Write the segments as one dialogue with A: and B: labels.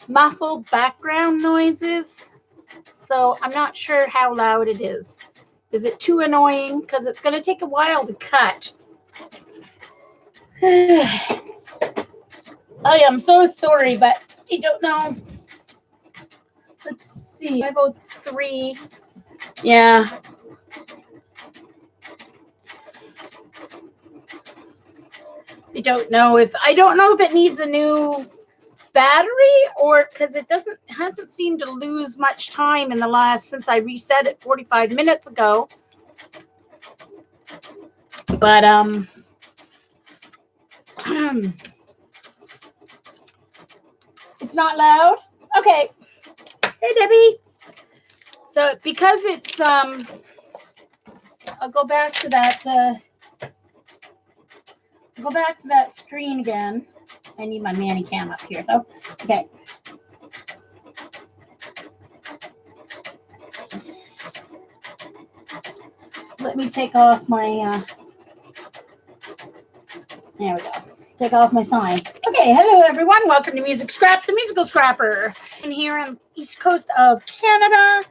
A: Muffled background noises. So I'm not sure how loud it is. Is it too annoying? Because it's going to take a while to cut. I am so sorry, but I don't know. Let's see. I vote 3. Yeah. I don't know if it needs a new battery or because it hasn't seemed to lose much time in the last since I reset it 45 minutes ago. But it's not loud. Okay. Hey Debbie. So because it's I'll go back to that screen again. I need my Manny cam up here though. Okay. Let me take off my there we go. Take off my sign. Okay, hello everyone. Welcome to Music Scrap, the musical scrapper. And here on the east coast of Canada.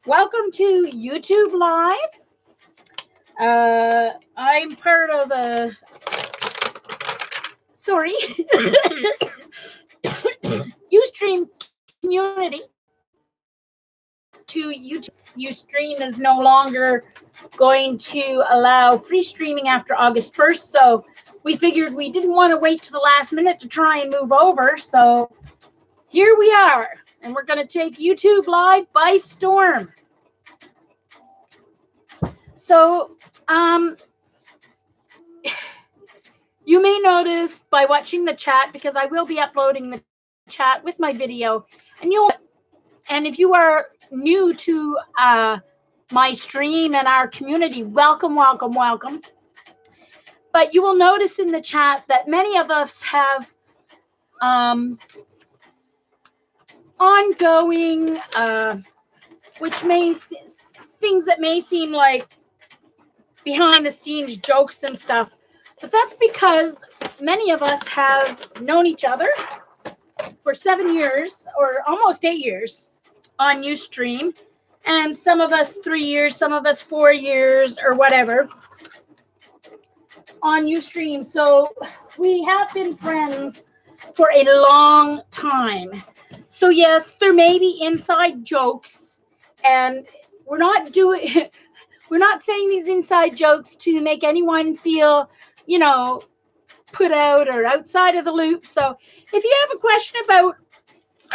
A: Welcome to YouTube Live. I'm part of the Ustream community. To YouTube, Ustream is no longer going to allow free streaming after August 1st, so we figured we didn't want to wait to the last minute to try and move over. So here we are, and we're going to take YouTube Live by storm. So you may notice by watching the chat, because I will be uploading the chat with my video, and if you are new to my stream and our community, welcome. But you will notice in the chat that many of us have ongoing, things that may seem like behind the scenes jokes and stuff. But that's because many of us have known each other for 7 years or almost 8 years on Ustream. And some of us 3 years, some of us 4 years or whatever on Ustream. So we have been friends for a long time. So yes, there may be inside jokes, and we're not saying these inside jokes to make anyone feel, put out or outside of the loop. So if you have a question about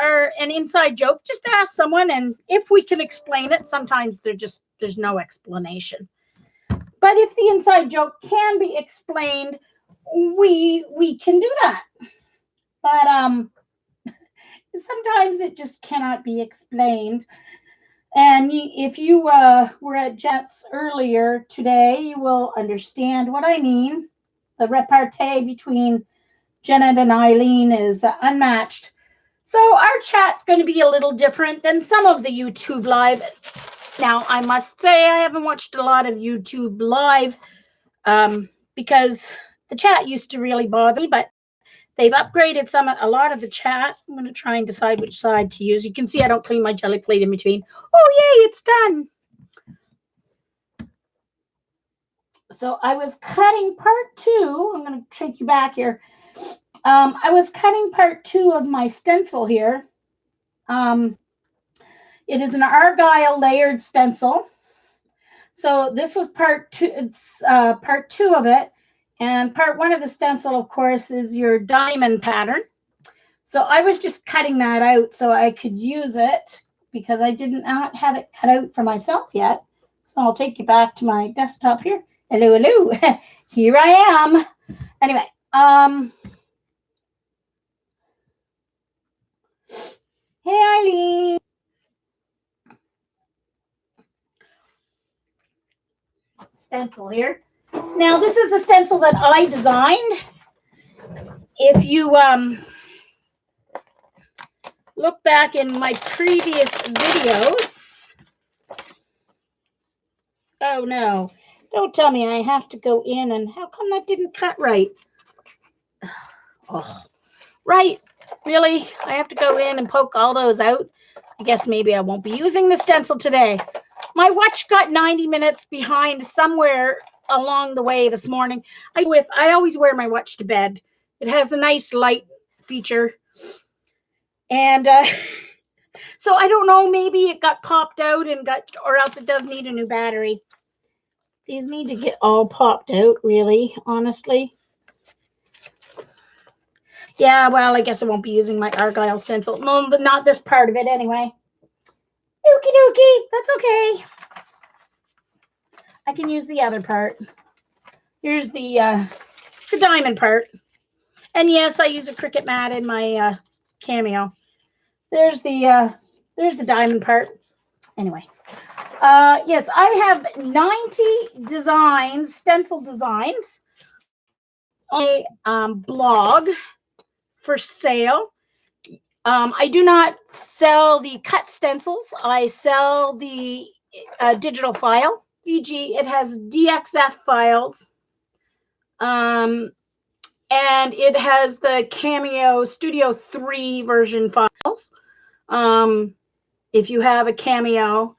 A: an inside joke, just ask someone, and if we can explain it, sometimes there's no explanation. But if the inside joke can be explained, we can do that. But sometimes it just cannot be explained. And if you were at Jets earlier today, you will understand what I mean. The repartee between Janet and Eileen is unmatched. So our chat's going to be a little different than some of the YouTube Live. Now, I must say I haven't watched a lot of YouTube Live because the chat used to really bother me, but they've upgraded a lot of the chat. I'm going to try and decide which side to use. You can see I don't clean my jelly plate in between. Oh, yay, it's done. So I was cutting part 2. I'm going to take you back here. I was cutting part 2 of my stencil here. It is an argyle layered stencil. So this was part 2. It's part 2 of it. And part 1 of the stencil, of course, is your diamond pattern. So I was just cutting that out so I could use it because I did not have it cut out for myself yet. So I'll take you back to my desktop here. Hello, hello. Here I am. Anyway, hey, Eileen. Stencil here. Now, this is a stencil that I designed. If you look back in my previous videos. Oh, no. Don't tell me I have to go in, and how come that didn't cut right? Oh, right. Really? I have to go in and poke all those out? I guess maybe I won't be using the stencil today. My watch got 90 minutes behind somewhere along the way this morning. I always wear my watch to bed. It has a nice light feature. And so I don't know, maybe it got popped out or else it does need a new battery. These need to get all popped out, really, honestly. Yeah, well, I guess I won't be using my argyle stencil. No, but not this part of it anyway. Okie dokie, that's okay. I can use the other part. Here's the diamond part. And yes, I use a Cricut mat in my Cameo. There's the diamond part. Anyway. Yes, I have 90 designs, stencil designs on a blog for sale. I do not sell the cut stencils. I sell the digital file. E.g., it has DXF files. And it has the Cameo Studio 3 version files. If you have a Cameo.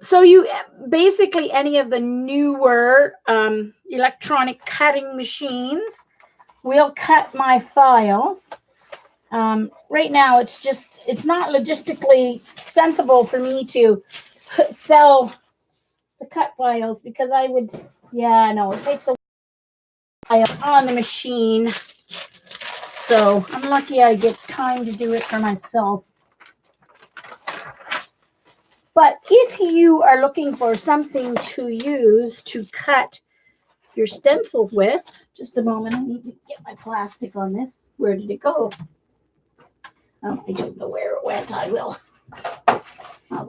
A: So you basically any of the newer electronic cutting machines will cut my files. Right now, it's not logistically sensible for me to sell the cut files because it takes a while on the machine. So I'm lucky I get time to do it for myself. But if you are looking for something to use to cut your stencils with, just a moment, I need to get my plastic on this. Where did it go? Oh, I don't know where it went. I will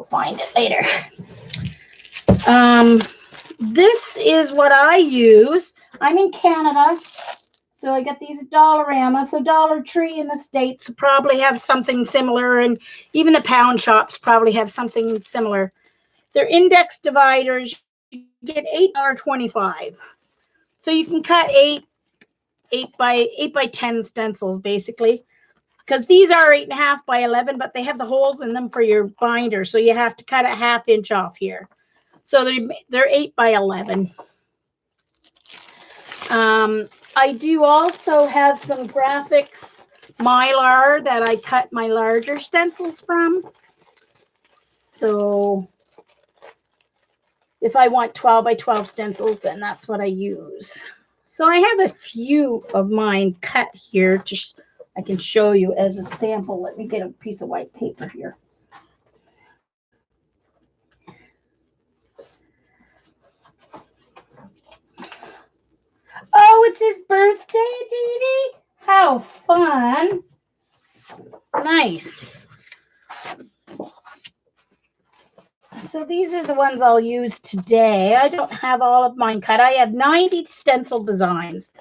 A: find it later. This is what I use. I'm in Canada, so I got these at Dollarama. So Dollar Tree in the States probably have something similar, and even the pound shops probably have something similar. They're index dividers. You get $8.25. So you can cut 8 by 10 stencils basically, because these are 8.5 by 11, but they have the holes in them for your binder, so you have to cut a 1/2 inch off here. So they're 8 by 11. I do also have some graphics mylar that I cut my larger stencils from. So if I want 12 by 12 stencils, then that's what I use. So I have a few of mine cut here. Just I can show you as a sample. Let me get a piece of white paper here. Oh, it's his birthday, Dee Dee? How fun. Nice. So these are the ones I'll use today. I don't have all of mine cut. I have 90 stencil designs.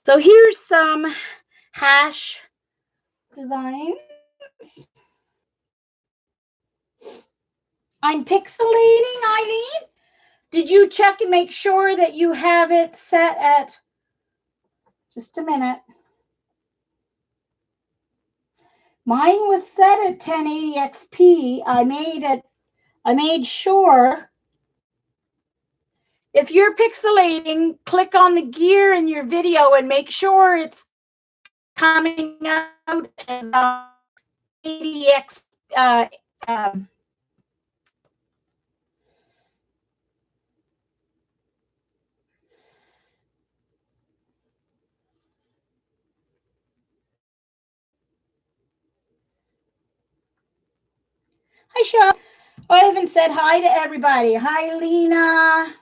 A: So here's some hash designs. I'm pixelating, Eileen. Did you check and make sure that you have it set at, just a minute. Mine was set at 1080 XP. I made sure. If you're pixelating, click on the gear in your video and make sure it's coming out as 80x. Hi, Sean. Oh, I haven't said hi to everybody. Hi, Lena.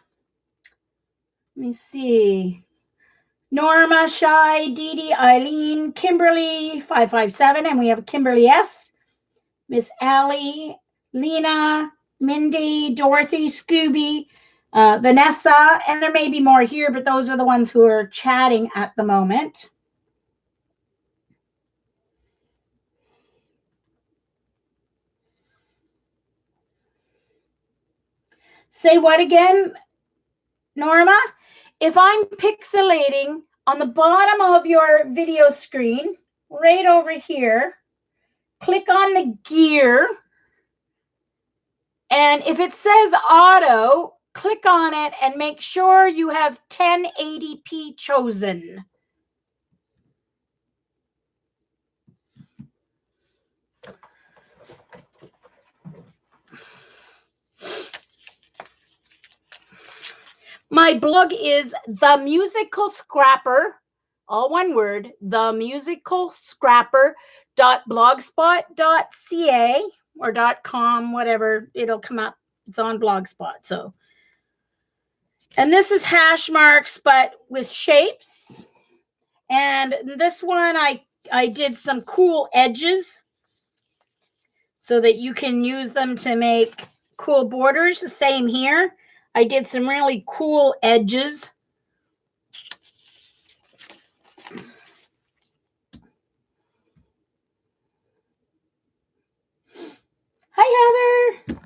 A: Let me see. Norma, Shy, Dee Dee, Eileen, Kimberly, 557, and we have Kimberly S. Miss Allie, Lena, Mindy, Dorothy, Scooby, Vanessa, and there may be more here, but those are the ones who are chatting at the moment. Say what again, Norma? If I'm pixelating on the bottom of your video screen, right over here, click on the gear. And if it says auto, click on it and make sure you have 1080p chosen. My blog is The Musical Scrapper, all one word, themusicalscrapper.blogspot.ca or .com, whatever, it'll come up. It's on Blogspot. So, and this is hash marks, but with shapes. And this one, I did some cool edges so that you can use them to make cool borders. The same here. I did some really cool edges. Hi, Heather.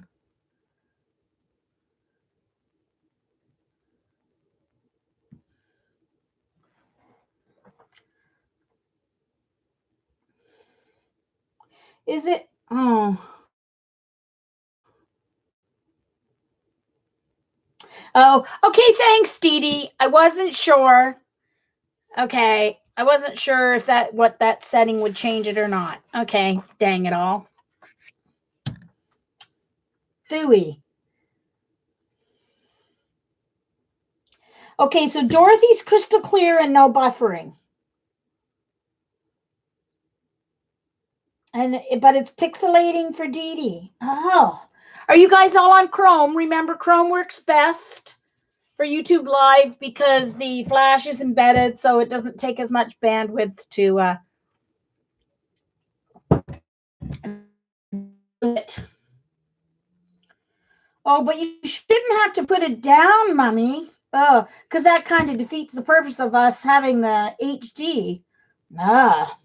A: Is it? Oh. Oh, okay. Thanks, Dee Dee. I wasn't sure. Okay. I wasn't sure if what that setting would change it or not. Okay. Dang it all. Phooey. Okay, so Dorothy's crystal clear and no buffering. But it's pixelating for Dee Dee. Oh. Are you guys all on Chrome? Remember, Chrome works best for YouTube Live because the Flash is embedded, so it doesn't take as much bandwidth to it. Oh, but you shouldn't have to put it down, Mommy. Oh, because that kind of defeats the purpose of us having the HD. Ah.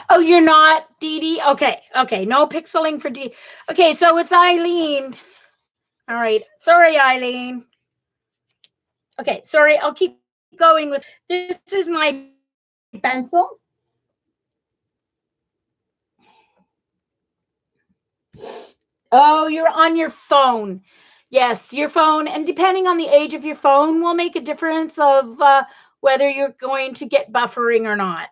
A: Oh, you're not, Dee Dee? Okay, okay. No pixeling for Dee. Okay, so it's Eileen. All right. Sorry, Eileen. Okay, sorry. I'll keep going with this. Is my pencil. Oh, you're on your phone. Yes, your phone. And depending on the age of your phone will make a difference of whether you're going to get buffering or not.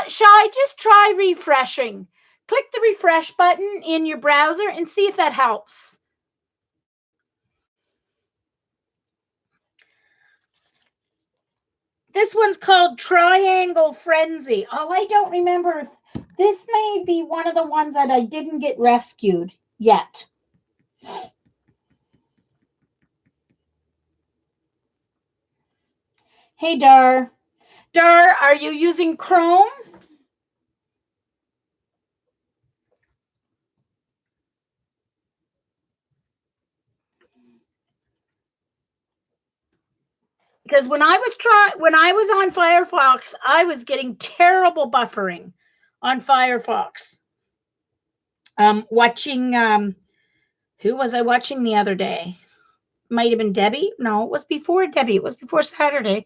A: Shall I just try refreshing? Click the refresh button in your browser and see if that helps. This one's called Triangle Frenzy. Oh, I don't remember. This may be one of the ones that I didn't get rescued yet. Hey, Dar. Dar, are you using Chrome? Because when I was on Firefox, I was getting terrible buffering on Firefox. Watching who was I watching the other day? Might have been Debbie. No, it was before Debbie. It was before Saturday.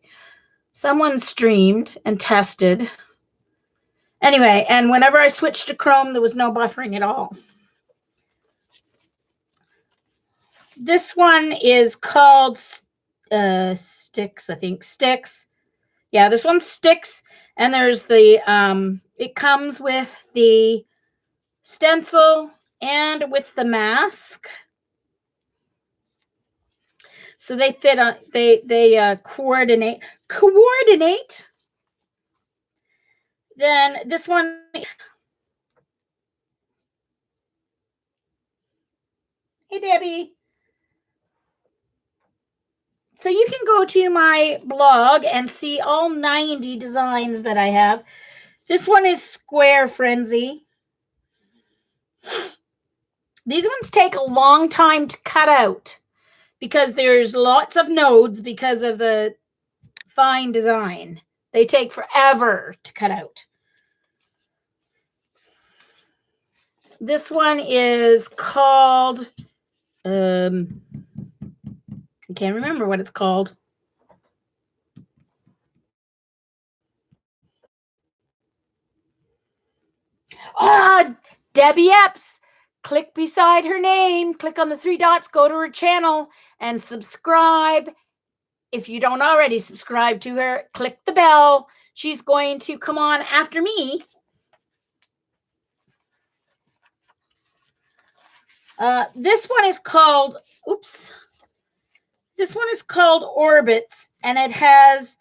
A: Someone streamed and tested. Anyway, and whenever I switched to Chrome, there was no buffering at all. This one is called Sticks, I think. Sticks. Yeah, this one Sticks. And there's the, it comes with the stencil and with the mask. So they fit on, they coordinate. Then this one. Hey, Debbie. So you can go to my blog and see all 90 designs that I have. This one is Square Frenzy. These ones take a long time to cut out because there's lots of nodes because of the fine design. They take forever to cut out. This one is called, I can't remember what it's called. Ah, Debbie Epps. Click beside her name, click on the 3 dots, go to her channel and subscribe. If you don't already subscribe to her, click the bell. She's going to come on after me. This one is called, oops. This one is called Orbits, and it has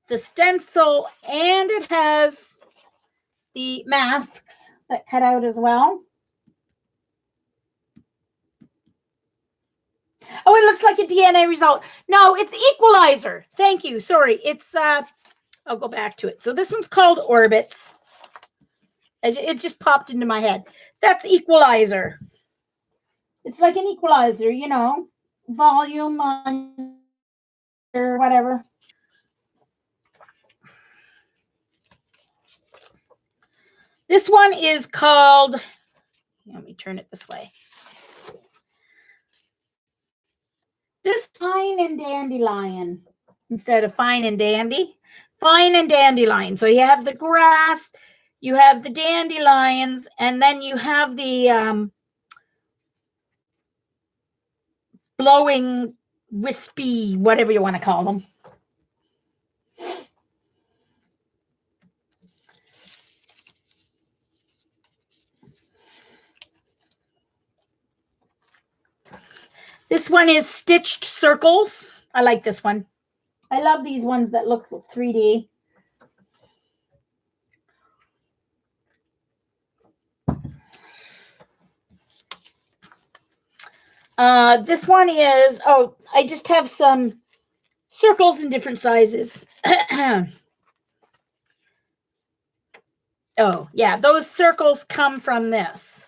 A: the stencil and it has the masks that cut out as well. Oh, it looks like a DNA result. No, it's equalizer. Thank you. Sorry. It's, I'll go back to it. So this one's called Orbits. It just popped into my head. That's equalizer. It's like an equalizer, you know, volume on or whatever. This one is called, let me turn it this way. This Fine and Dandelion instead of Fine and Dandy. Fine and Dandelion. So you have the grass, you have the dandelions, and then you have the blowing, wispy, whatever you want to call them. This one is Stitched Circles. I like this one. I love these ones that look 3D. This one is, oh, I just have some circles in different sizes. Oh, yeah, those circles come from this.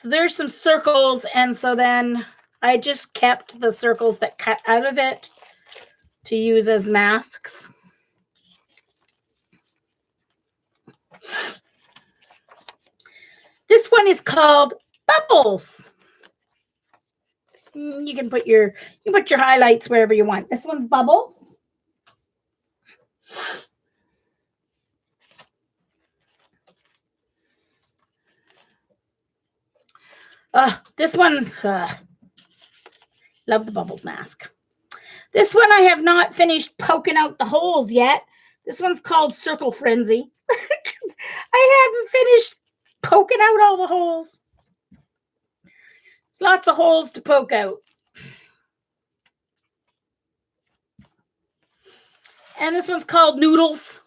A: So there's some circles, and so then I just kept the circles that cut out of it to use as masks. This one is called Bubbles. You can put your highlights wherever you want. This one's Bubbles. This one, love the Bubbles mask. This one I have not finished poking out the holes yet. This one's called Circle Frenzy. I haven't finished poking out all the holes. It's lots of holes to poke out. And this one's called Noodles.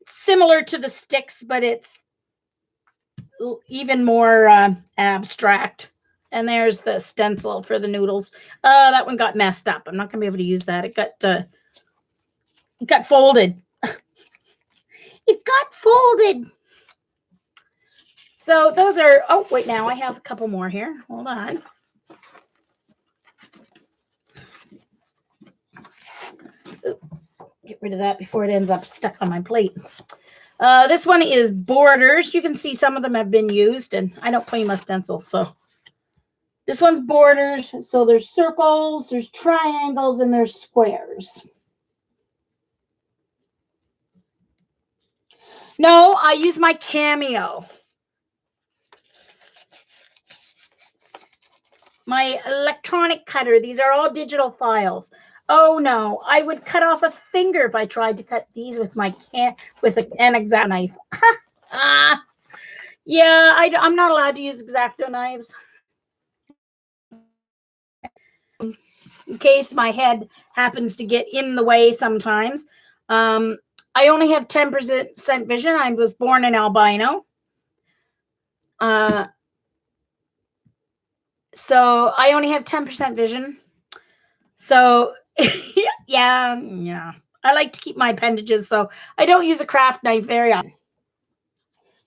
A: It's similar to the sticks, but it's even more abstract. And there's the stencil for the noodles. That one got messed up. I'm not going to be able to use that. It got folded. It got folded. So those are, oh, wait, now I have a couple more here. Hold on. Ooh, get rid of that before it ends up stuck on my plate. This one is borders. You can see some of them have been used, and I don't clean my stencils, so. This one's borders. So there's circles, there's triangles, and there's squares. No, I use my Cameo. My electronic cutter. These are all digital files. Oh no, I would cut off a finger if I tried to cut these with my an X-Acto knife. Yeah, I'm not allowed to use X-Acto knives. In case my head happens to get in the way sometimes. I only have 10% vision. I was born an albino. So I only have 10% vision. So yeah. I like to keep my appendages, so I don't use a craft knife very often.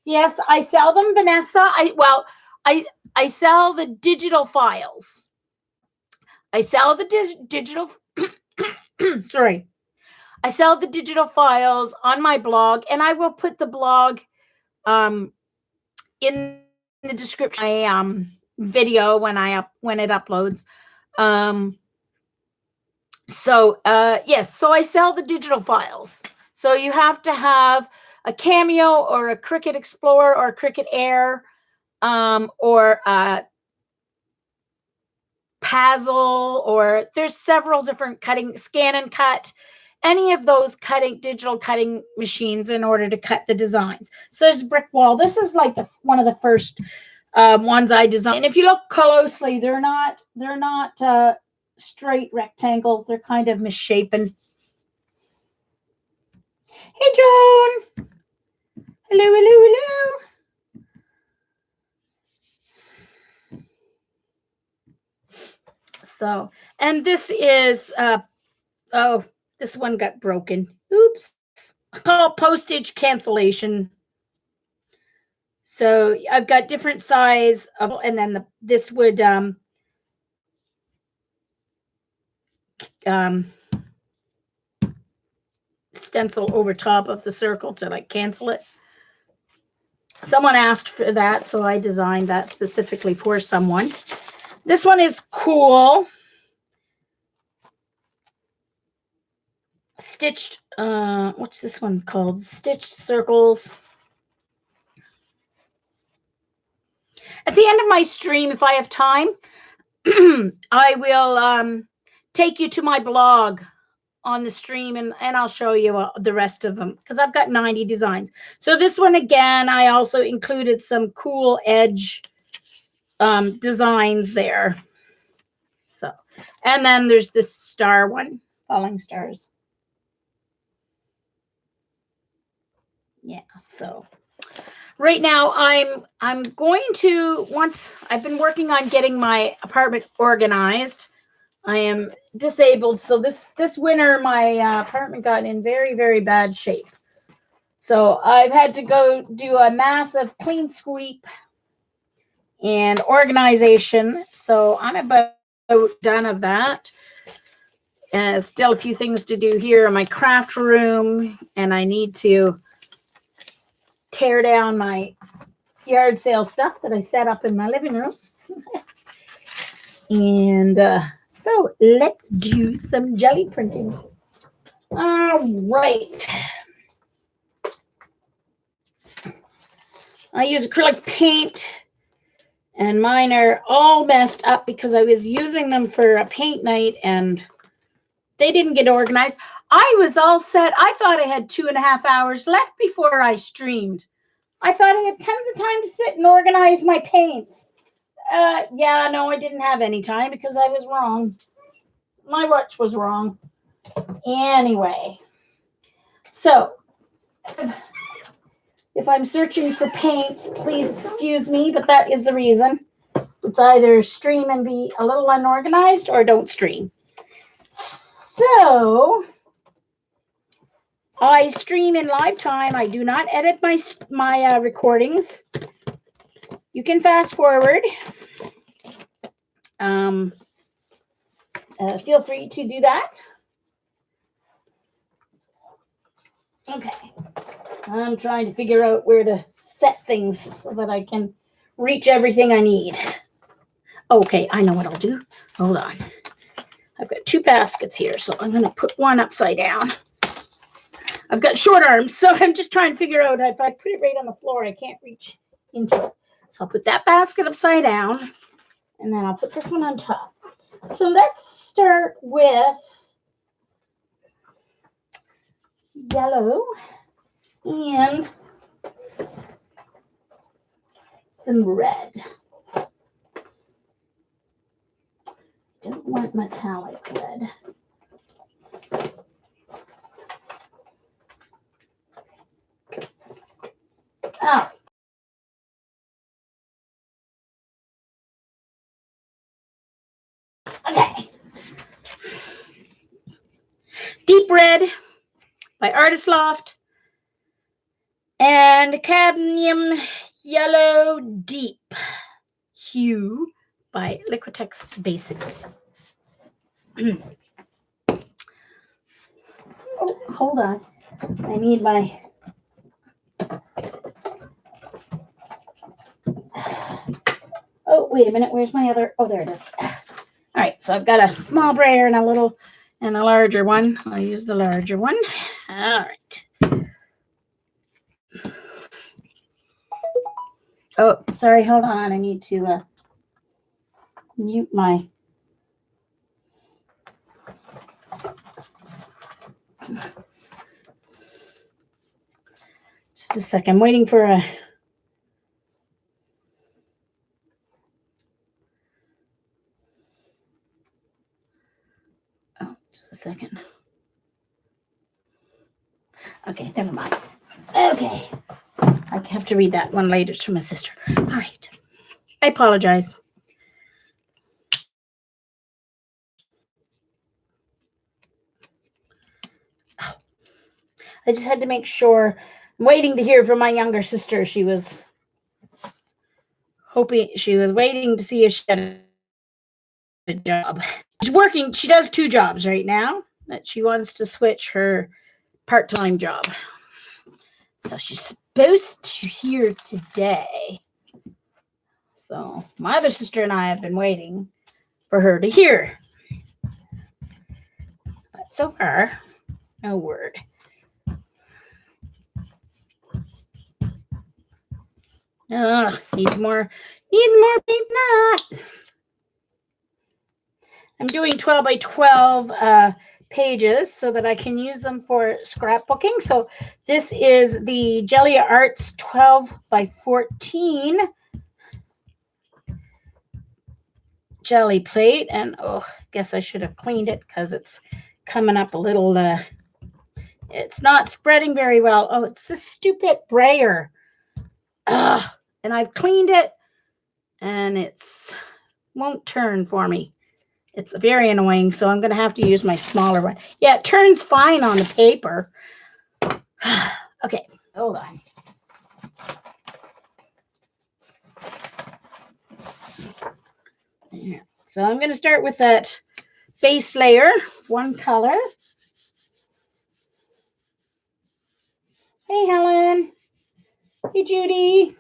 A: Yes, I sell them, Vanessa. I sell the digital files. I sell the digital sorry. I sell the digital files on my blog, and I will put the blog in the description of my video when it uploads. Yes, so I sell the digital files. So you have to have a Cameo or a Cricut Explorer or a Cricut Air or a Pazzle, or there's several different scan and cut, any of those digital cutting machines in order to cut the designs. So there's brick wall. This is like one of the first ones I designed. And if you look closely, they're not straight rectangles. They're kind of misshapen. Hey, Joan. Hello. So, and this is, this one got broken. Oops. Called postage cancellation. So I've got different size of, and then this would, stencil over top of the circle to like cancel it. Someone asked for that, so I designed that specifically for someone. This one is cool. Stitched, what's this one called? Stitched circles. At the end of my stream, if I have time, I will take you to my blog on the stream, and I'll show you the rest of them, because I've got 90 designs. So this one, again, I also included some cool edge designs there. So, and then there's this star one, falling stars. Yeah, so right now I'm going to, once I've been working on getting my apartment organized. I am disabled, so this winter my apartment got in very, very bad shape. So I've had to go do a massive clean sweep and organization. So I'm about done of that. Still a few things to do here in my craft room, and I need to tear down my yard sale stuff that I set up in my living room. And so let's do some jelly printing. All right. I use acrylic paint, and mine are all messed up because I was using them for a paint night and they didn't get organized. I was all set. I thought I had 2.5 hours left before I streamed. I thought I had tons of time to sit and organize my paints. Yeah, no, I didn't have any time because I was wrong. My watch was wrong. Anyway, so if I'm searching for paints, please excuse me, but that is the reason. It's either stream and be a little unorganized or don't stream. So I stream in live time. I do not edit my recordings. You can fast forward. Feel free to do that. Okay. I'm trying to figure out where to set things so that I can reach everything I need. Okay, I know what I'll do. Hold on. I've got 2 baskets here, so I'm going to put one upside down. I've got short arms, so I'm just trying to figure out if I put it right on the floor, I can't reach into it. So I'll put that basket upside down, and then I'll put this one on top. So let's start with yellow and some red. Don't want metallic red. All right. Okay. Deep Red by Artist Loft and Cadmium Yellow Deep Hue by Liquitex Basics. Oh, hold on. I need my... Oh, wait a minute. Where's my other... Oh, there it is. All right, so I've got a small brayer and a little and a larger one. I'll use the larger one. All right. Oh, sorry. Hold on. I need to mute my... Just a sec. I'm waiting for a... Oh, just a second. Okay, never mind. Okay. I have to read that one later to my sister. All right. I apologize. Oh. I just had to make sure. I'm waiting to hear from my younger sister. She was waiting to see if she had a job. She's working. She does 2 jobs right now, but she wants to switch her part-time job. So she's supposed to hear today. So my other sister and I have been waiting for her to hear. But so far, no word. Need more paint than that. I'm doing 12 by 12 pages so that I can use them for scrapbooking. So this is the Gelli Arts 12 by 14 jelly plate. And I guess I should have cleaned it because it's coming up a little, it's not spreading very well. Oh, it's the stupid brayer. And I've cleaned it and it's won't turn for me. It's very annoying, so I'm going to have to use my smaller one. Yeah, it turns fine on the paper. Okay, hold on. So I'm going to start with that base layer, one color. Hey, Helen. Hey, Judy.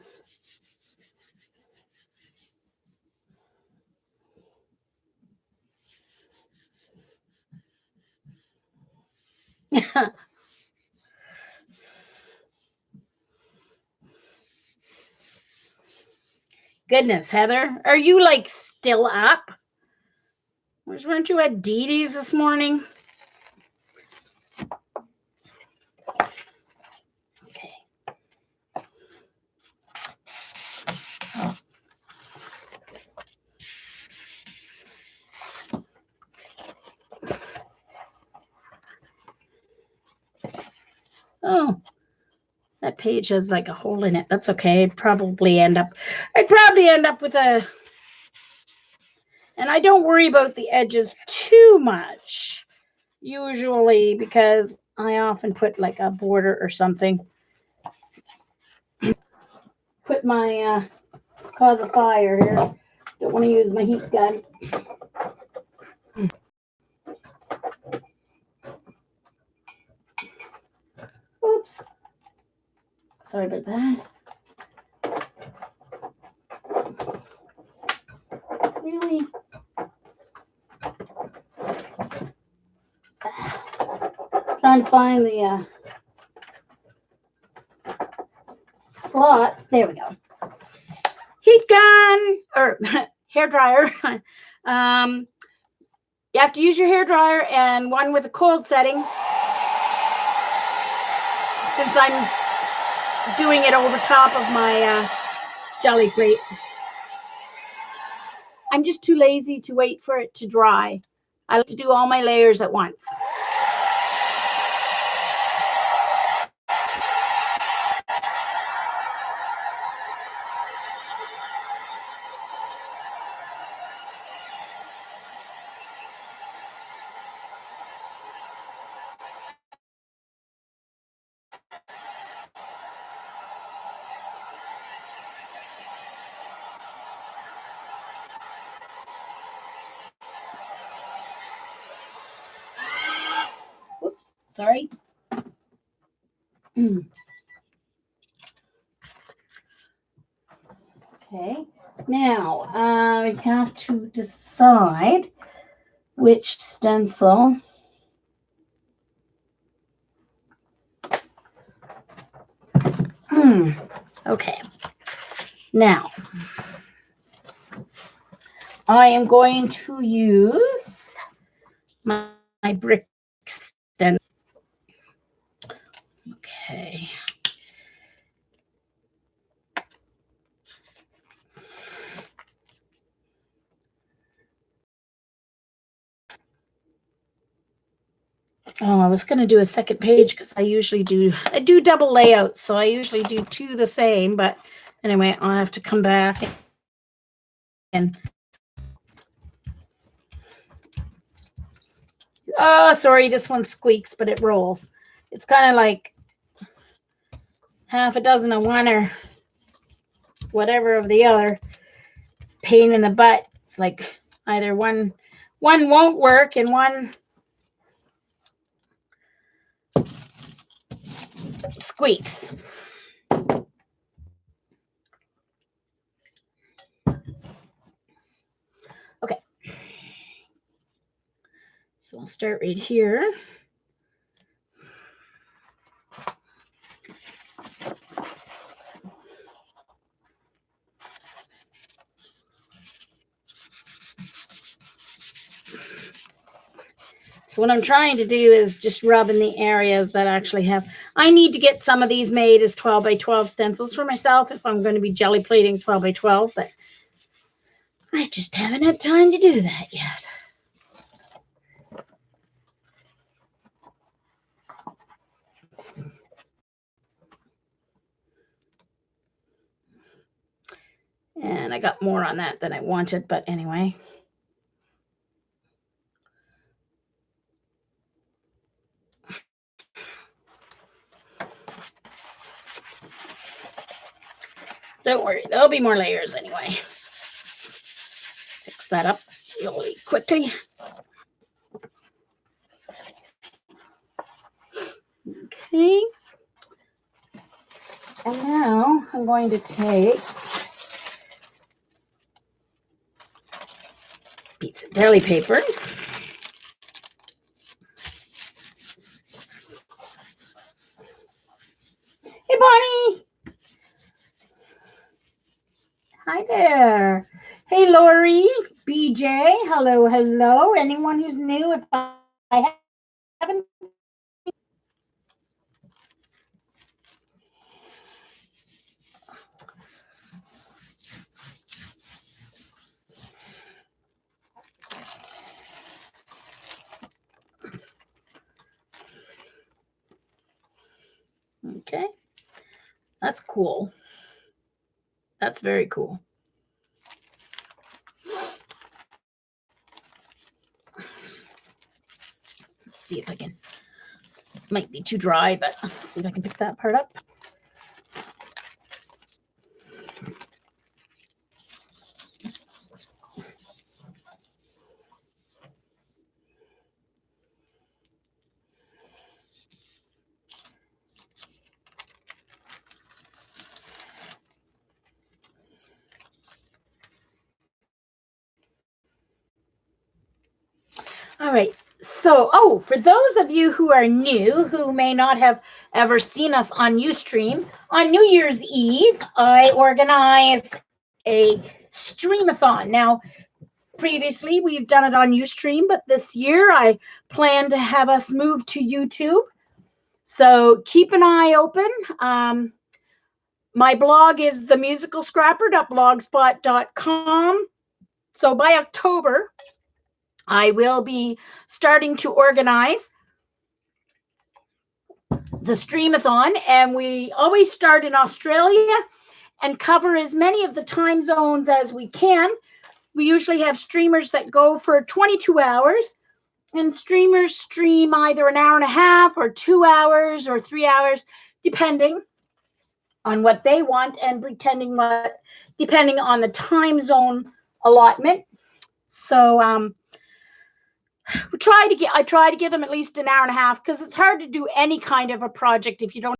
A: Goodness, Heather, are you like still up? Weren't you at Dee Dee's this morning? Okay. Oh, that page has like a hole in it. That's okay. I'd probably end up with a, and I don't worry about the edges too much usually because I often put like a border or something. Put my cause a fire here. Don't want to use my heat gun. Oops. Sorry about that. Really? Trying to find the slots. There we go. Heat gun or hair dryer. You have to use your hair dryer and one with a cold setting. Since I'm doing it over top of my jelly plate. I'm just too lazy to wait for it to dry. I like to do all my layers at once. Whoops, sorry. Okay, now I have to decide which stencil. Okay, now I am going to use my brick stencil. Okay. Oh, I was going to do a second page because I do double layouts. So I usually do two the same, but anyway, I'll have to come back and, oh, sorry, this one squeaks, but it rolls. It's kind of like half a dozen of one or whatever of the other. Pain in the butt. It's like either one won't work and one squeaks. Okay. So I'll start right here. So what I'm trying to do is just rub in the areas that actually have, I need to get some of these made as 12 by 12 stencils for myself if I'm going to be jelly plating 12 by 12, but I just haven't had time to do that yet. And I got more on that than I wanted, but anyway. Don't worry, there'll be more layers anyway. Fix that up really quickly. Okay. And now I'm going to take a piece of deli paper. Hey, Bonnie. Hi there. Hey, Lori, BJ. Hello, hello. Anyone who's new, if I haven't. Okay. That's cool. That's very cool. Let's see if I can. It might be too dry, but let's see if I can pick that part up. All right. So, for those of you who are new, who may not have ever seen us on Ustream, on New Year's Eve, I organized a streamathon. Now, previously we've done it on Ustream, but this year I plan to have us move to YouTube. So keep an eye open. My blog is themusicalscrapper.blogspot.com. So by October, I will be starting to organize the streamathon, and we always start in Australia and cover as many of the time zones as we can. We usually have streamers that go for 22 hours, and streamers stream either an hour and a half or 2 hours or 3 hours, depending on what they want and depending on the time zone allotment. So I try to give them at least an hour and a half, because it's hard to do any kind of a project if you don't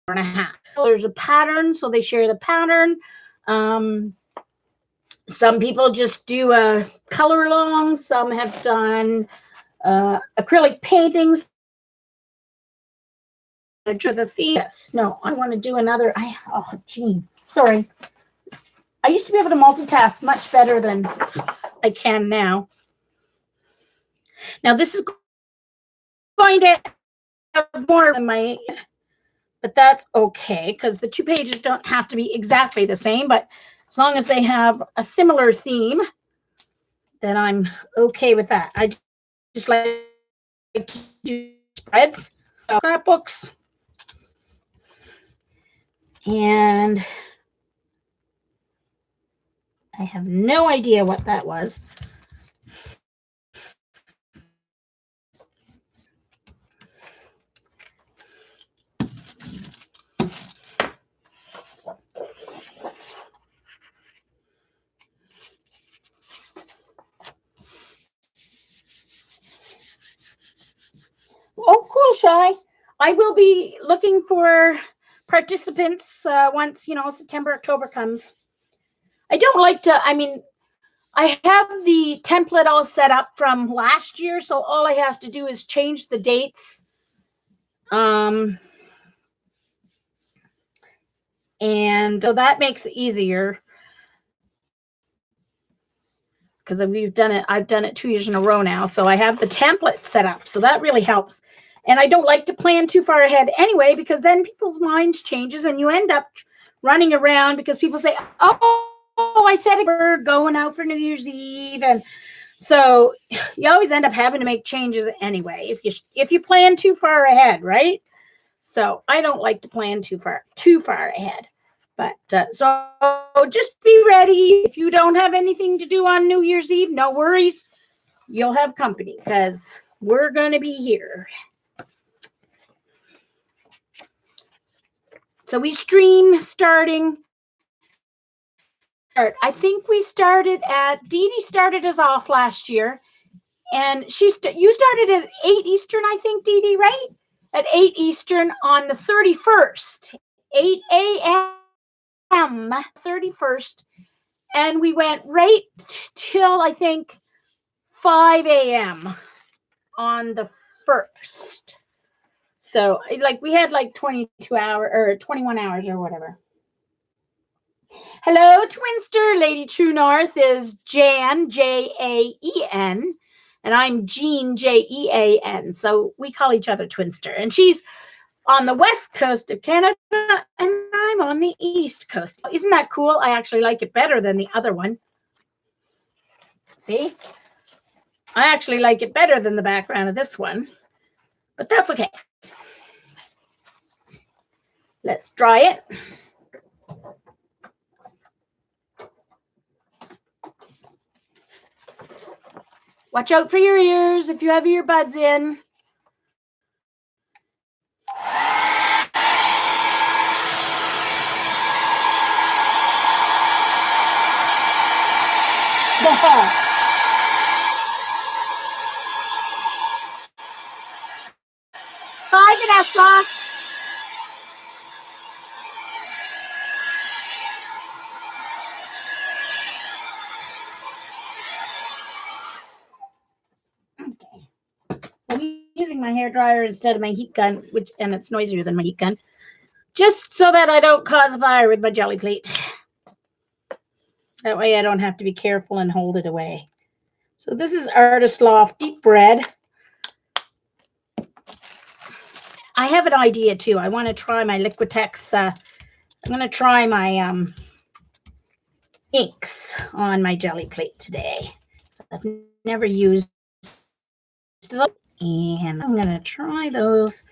A: have an hour and a half. There's a pattern, so they share the pattern. Some people just do a color along. Some have done acrylic paintings. The theme. Yes, no, I want to do another. Sorry. I used to be able to multitask much better than I can now. Now this is going to have more than my, but that's okay, because the 2 pages don't have to be exactly the same, but as long as they have a similar theme, then I'm okay with that. I just like to do spreads, scrapbooks, and I have no idea what that was. Oh, cool, Shy. I will be looking for participants once, September, October comes. I don't like to, I have the template all set up from last year, so all I have to do is change the dates. And so that makes it easier, because I've done it 2 years in a row now. So I have the template set up. So that really helps. And I don't like to plan too far ahead anyway, because then people's minds changes and you end up running around because people say, oh, I said we're going out for New Year's Eve. And so you always end up having to make changes anyway, if you plan too far ahead, right? So I don't like to plan too far ahead. But so just be ready. If you don't have anything to do on New Year's Eve, no worries. You'll have company, because we're going to be here. So we stream starting I think we started at, Dee Dee started us off last year, and you started at 8 Eastern, I think, Dee Dee, right? At 8 Eastern on the 31st, 8 a.m. 31st, and we went right till, I think, 5 a.m. on the 1st. So, like, we had like 22 hours or 21 hours or whatever. Hello, Twinster. Lady True North is Jan, Jan, and I'm Jean, Jean. So we call each other Twinster. And she's on the west coast of Canada, and I'm on the east coast. Isn't that cool? I actually like it better than the other one. See? I actually like it better than the background of this one, but that's okay. Let's dry it. Watch out for your ears if you have earbuds in. Bye, Vanessa. So I'm using my hair dryer instead of my heat gun, and it's noisier than my heat gun, just so that I don't cause a fire with my jelly plate. That way I don't have to be careful and hold it away. So this is Artist Loft Deep Red. I have an idea too. I want to try my Liquitex. I'm going to try my inks on my jelly plate today. So I've never used them, and I'm going to try those.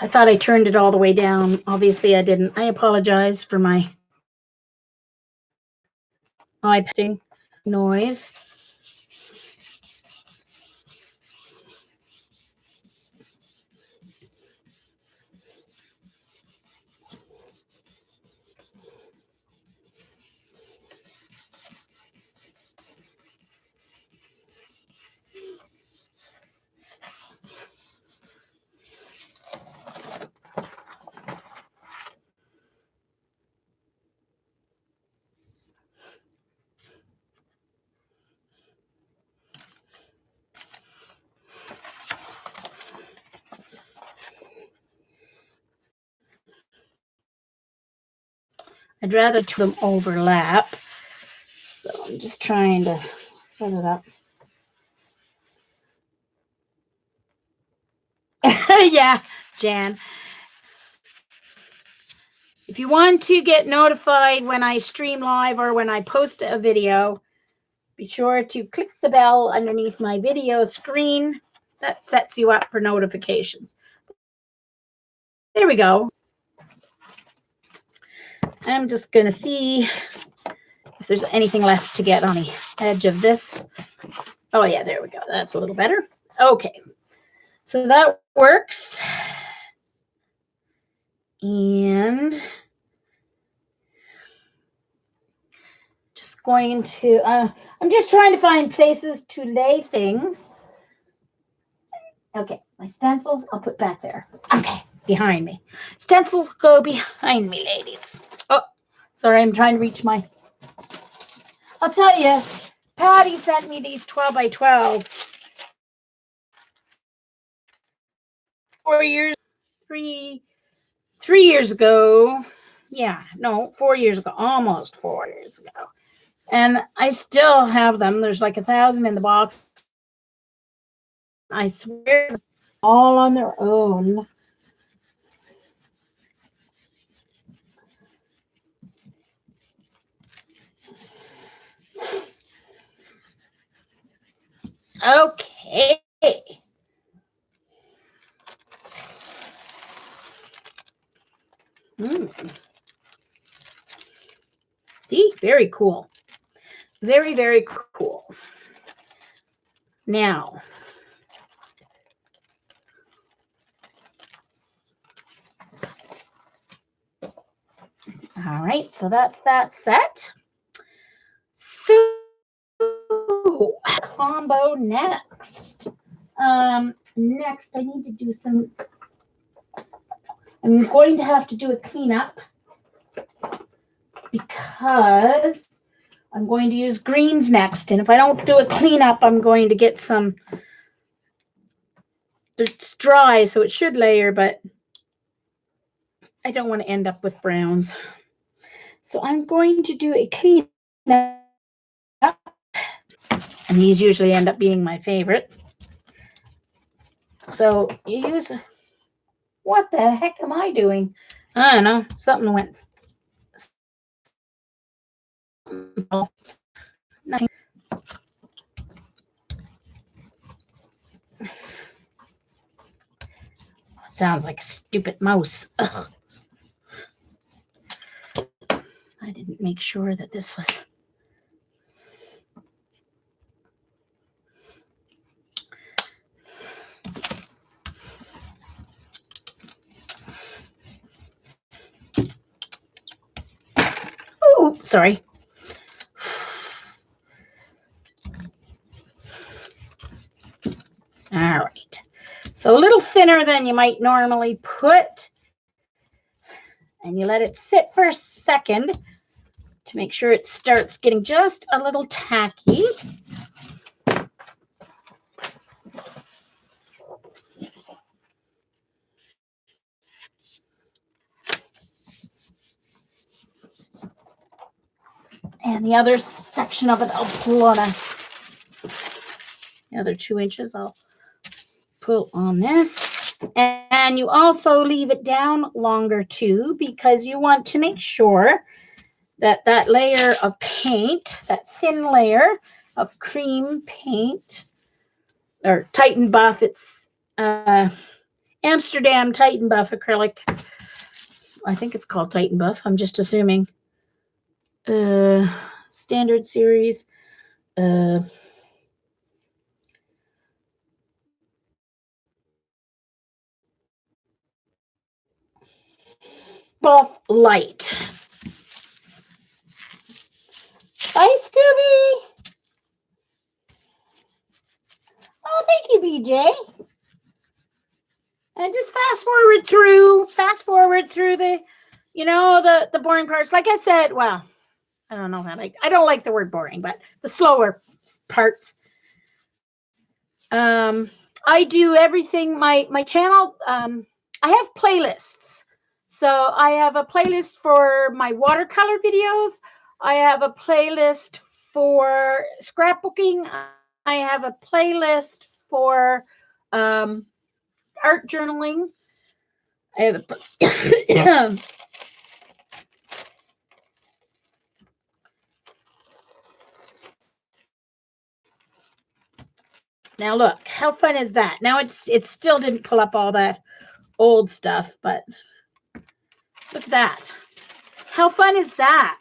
A: I thought I turned it all the way down. Obviously, I didn't. I apologize for my eye-pasting noise. I'd rather two of them overlap. So I'm just trying to set it up. Yeah, Jan. If you want to get notified when I stream live or when I post a video, be sure to click the bell underneath my video screen. That sets you up for notifications. There we go. I'm just going to see if there's anything left to get on the edge of this. Oh, yeah, there we go. That's a little better. Okay. So that works. And just going to, I'm just trying to find places to lay things. Okay, my stencils, I'll put back there. Okay, behind me. Stencils go behind me, ladies. Oh, sorry, I'm trying to reach my, I'll tell you, Patty sent me these 12 by 12. 4 years, three years ago. Yeah, no, 4 years ago, almost 4 years ago. And I still have them. There's like 1,000 in the box. I swear, all on their own. Okay. Very cool. Very, very cool. Now, all right, so that's that set. So combo next. Next I need to do some, I'm going to have to do a cleanup because I'm going to use greens next. And if I don't do a cleanup, I'm going to get some, it's dry, so it should layer, but I don't want to end up with browns. So I'm going to do a cleanup. And these usually end up being my favorite. So you use, what the heck am I doing? I don't know. Something went. Nothing. Sounds like a stupid mouse. Ugh. I didn't make sure that this was. Oh, sorry. All right. So a little thinner than you might normally put. And you let it sit for a second to make sure it starts getting just a little tacky. And the other section of it, I'll pull on the other 2 inches. I'll pull on this. And you also leave it down longer too, because you want to make sure that that layer of paint, that thin layer of cream paint, or Titan Buff, it's Amsterdam Titan Buff acrylic. I think it's called Titan Buff. I'm just assuming. Standard series. Buff Light. Bye, Scooby. Oh, thank you, BJ. And just fast forward through the, you know, the boring parts. Like I said, well, I don't know that I don't like the word boring, but the slower parts. I do everything. My channel, I have playlists. So I have a playlist for my watercolor videos. I have a playlist for scrapbooking. I have a playlist for art journaling. I have a now look, how fun is that? Now it still didn't pull up all that old stuff, but look at that. How fun is that?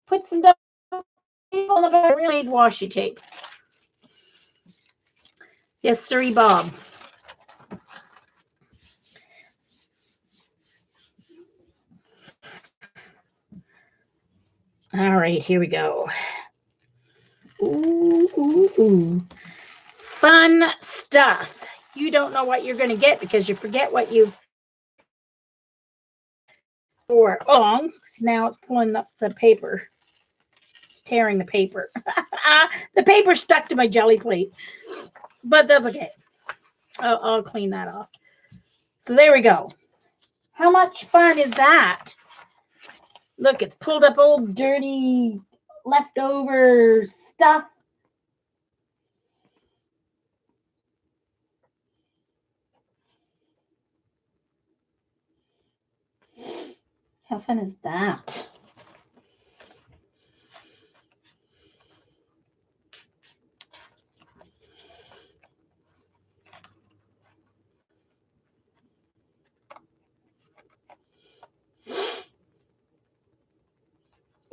A: Put some on the really washi tape. Yes, sirree, Bob. All right, here we go. Ooh, ooh, ooh. Fun stuff. You don't know what you're going to get because you forget what you've for long. So now it's pulling up the paper. It's tearing the paper. The paper stuck to my jelly plate, but that's okay. I'll clean that off. So there we go. How much fun is that? Look, it's pulled up old dirty leftover stuff. How fun is that?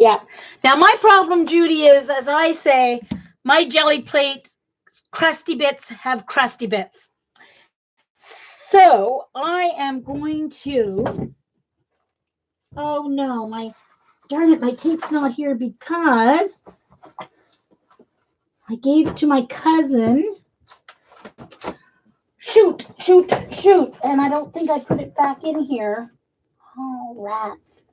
A: Yeah. Now my problem, Judy, is, as I say, my jelly plate crusty bits have crusty bits. So I am going to, oh no, darn it, my tape's not here because I gave it to my cousin. Shoot. And I don't think I put it back in here. Oh, rats.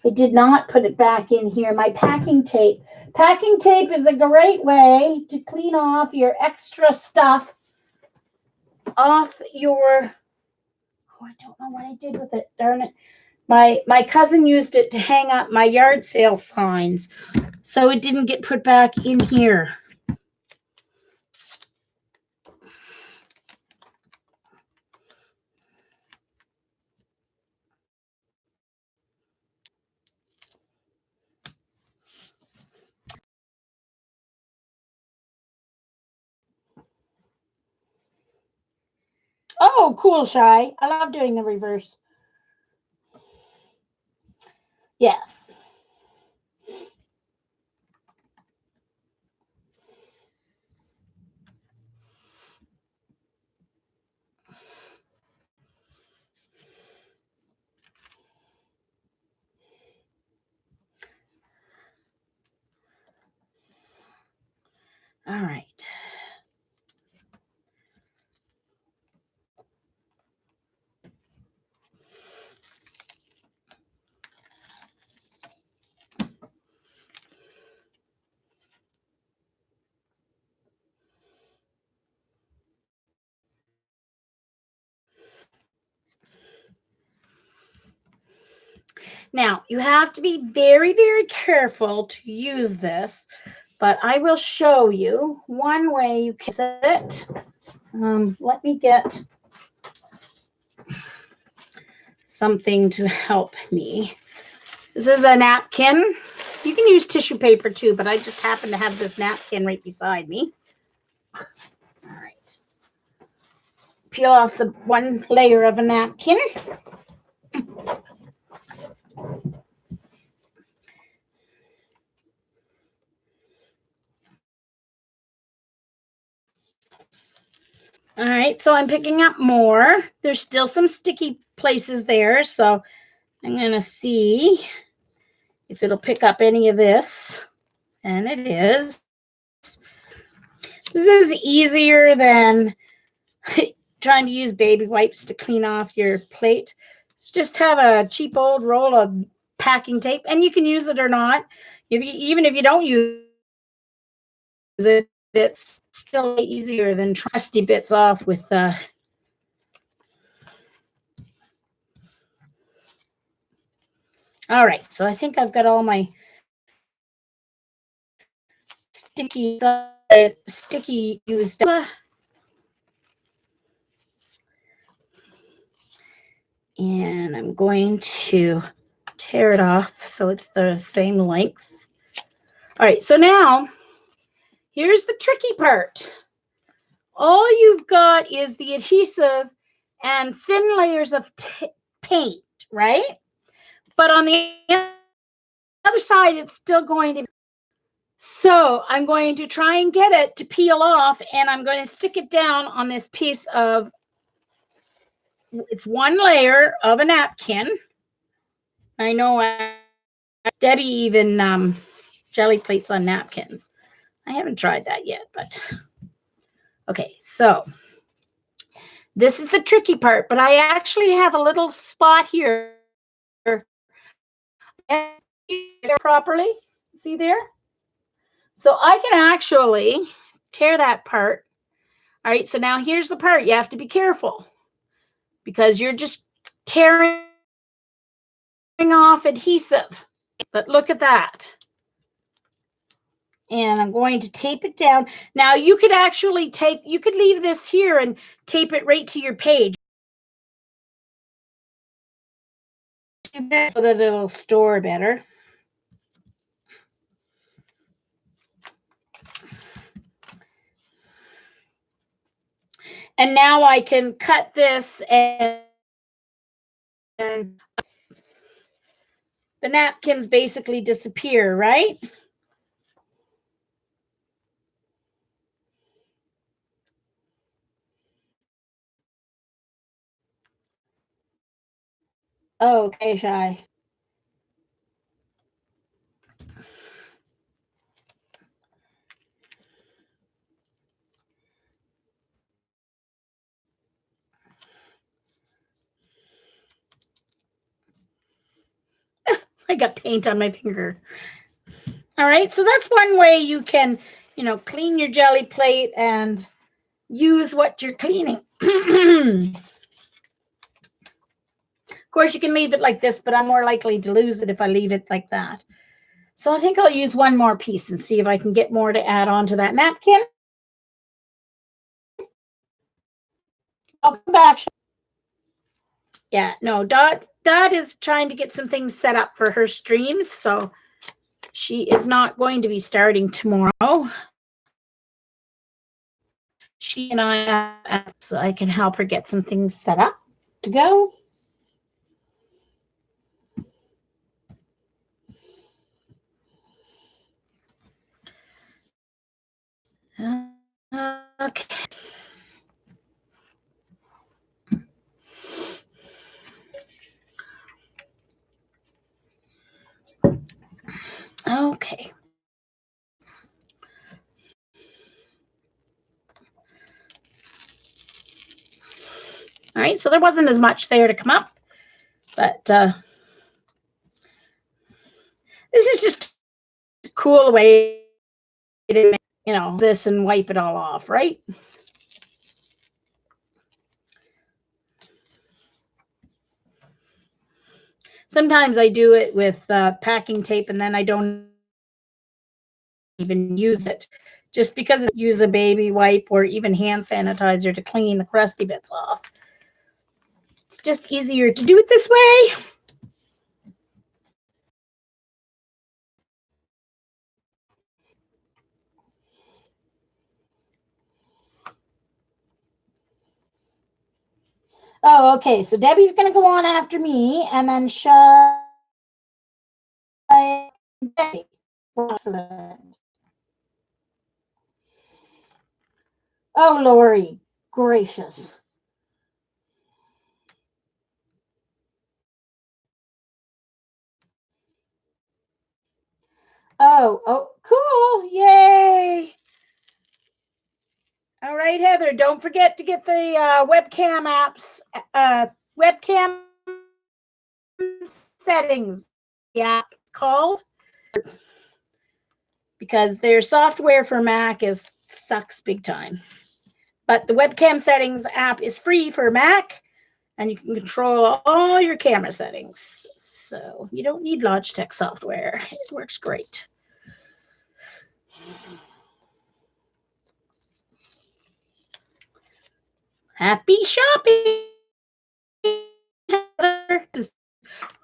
A: I did not put it back in here. My packing tape. Packing tape is a great way to clean off your extra stuff off your, oh, I don't know what I did with it. Darn it. My cousin used it to hang up my yard sale signs, so it didn't get put back in here. Oh, cool, Shy. I love doing the reverse. Yes. All right. Now, you have to be very, very careful to use this, but I will show you one way you can use it. Let me get something to help me. This is a napkin. You can use tissue paper too, but I just happen to have this napkin right beside me. All right. Peel off the one layer of a napkin. All right, so I'm picking up more. There's still some sticky places there, so I'm going to see if it'll pick up any of this. And it is. This is easier than trying to use baby wipes to clean off your plate. Just have a cheap old roll of packing tape, and you can use it or not. Even if you don't use it, it's still easier than trusty bits off with all right, so I think I've got all my sticky used up. And I'm going to tear it off so it's the same length. All right, so now here's the tricky part. All you've got is the adhesive and thin layers of paint, right? But on the other side, it's still going to be. So I'm going to try and get it to peel off, and I'm going to stick it down on this piece of, it's one layer of a napkin. I know Debbie even jelly plates on napkins. I haven't tried that yet, but okay, so this is the tricky part, but I actually have a little spot here properly. See there? So I can actually tear that part. All right, so now here's the part. You have to be careful because you're just tearing off adhesive. But look at that. And I'm going to tape it down. Now you could actually you could leave this here and tape it right to your page so that it'll store better. And now I can cut this and the napkins basically disappear, right? Oh, okay, Shy. I got paint on my finger. All right, so that's one way you can, clean your jelly plate and use what you're cleaning. Of course, you can leave it like this, but I'm more likely to lose it if I leave it like that. So I think I'll use one more piece and see if I can get more to add on to that napkin. I'll come back. Yeah, no, Dot is trying to get some things set up for her streams, so she is not going to be starting tomorrow. She and I, so I can help her get some things set up to go. Okay. Okay. All right, so there wasn't as much there to come up, but this is just a cool way to make, this and wipe it all off, right? Sometimes I do it with packing tape and then I don't even use it just because I use a baby wipe or even hand sanitizer to clean the crusty bits off. It's just easier to do it this way. Oh, okay. So Debbie's going to go on after me and then Debbie. Excellent. Oh, Lori, gracious. Oh, cool. Yay. All right, Heather, don't forget to get the webcam apps, webcam settings. Yeah, it's called. Because their software for Mac sucks big time. But the webcam settings app is free for Mac, and you can control all your camera settings. So you don't need Logitech software. It works great. Happy shopping.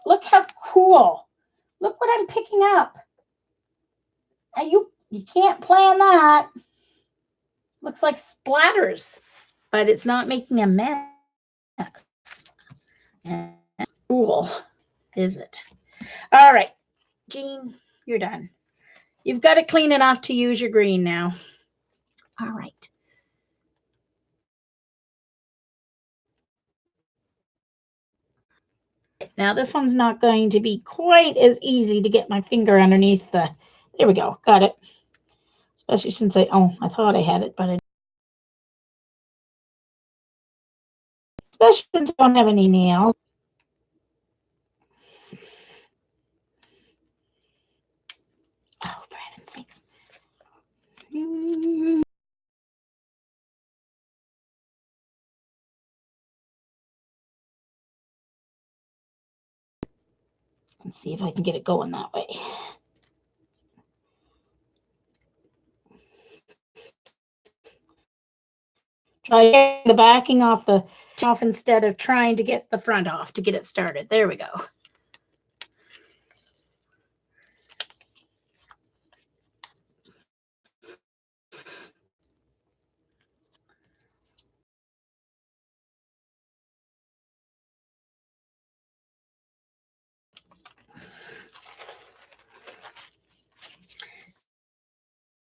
A: Look how cool. Look what I'm picking up. You can't plan that. Looks like splatters, but it's not making a mess. Cool, is it? All right, Jean, you're done. You've got it clean enough to use your green now. All right. Now this one's not going to be quite as easy to get my finger underneath the, there we go, got it. Especially since I thought I had it, but especially since I don't have any nails. Oh, for heaven's sakes. Let's see if I can get it going that way. Try the backing off instead of trying to get the front off to get it started. There we go.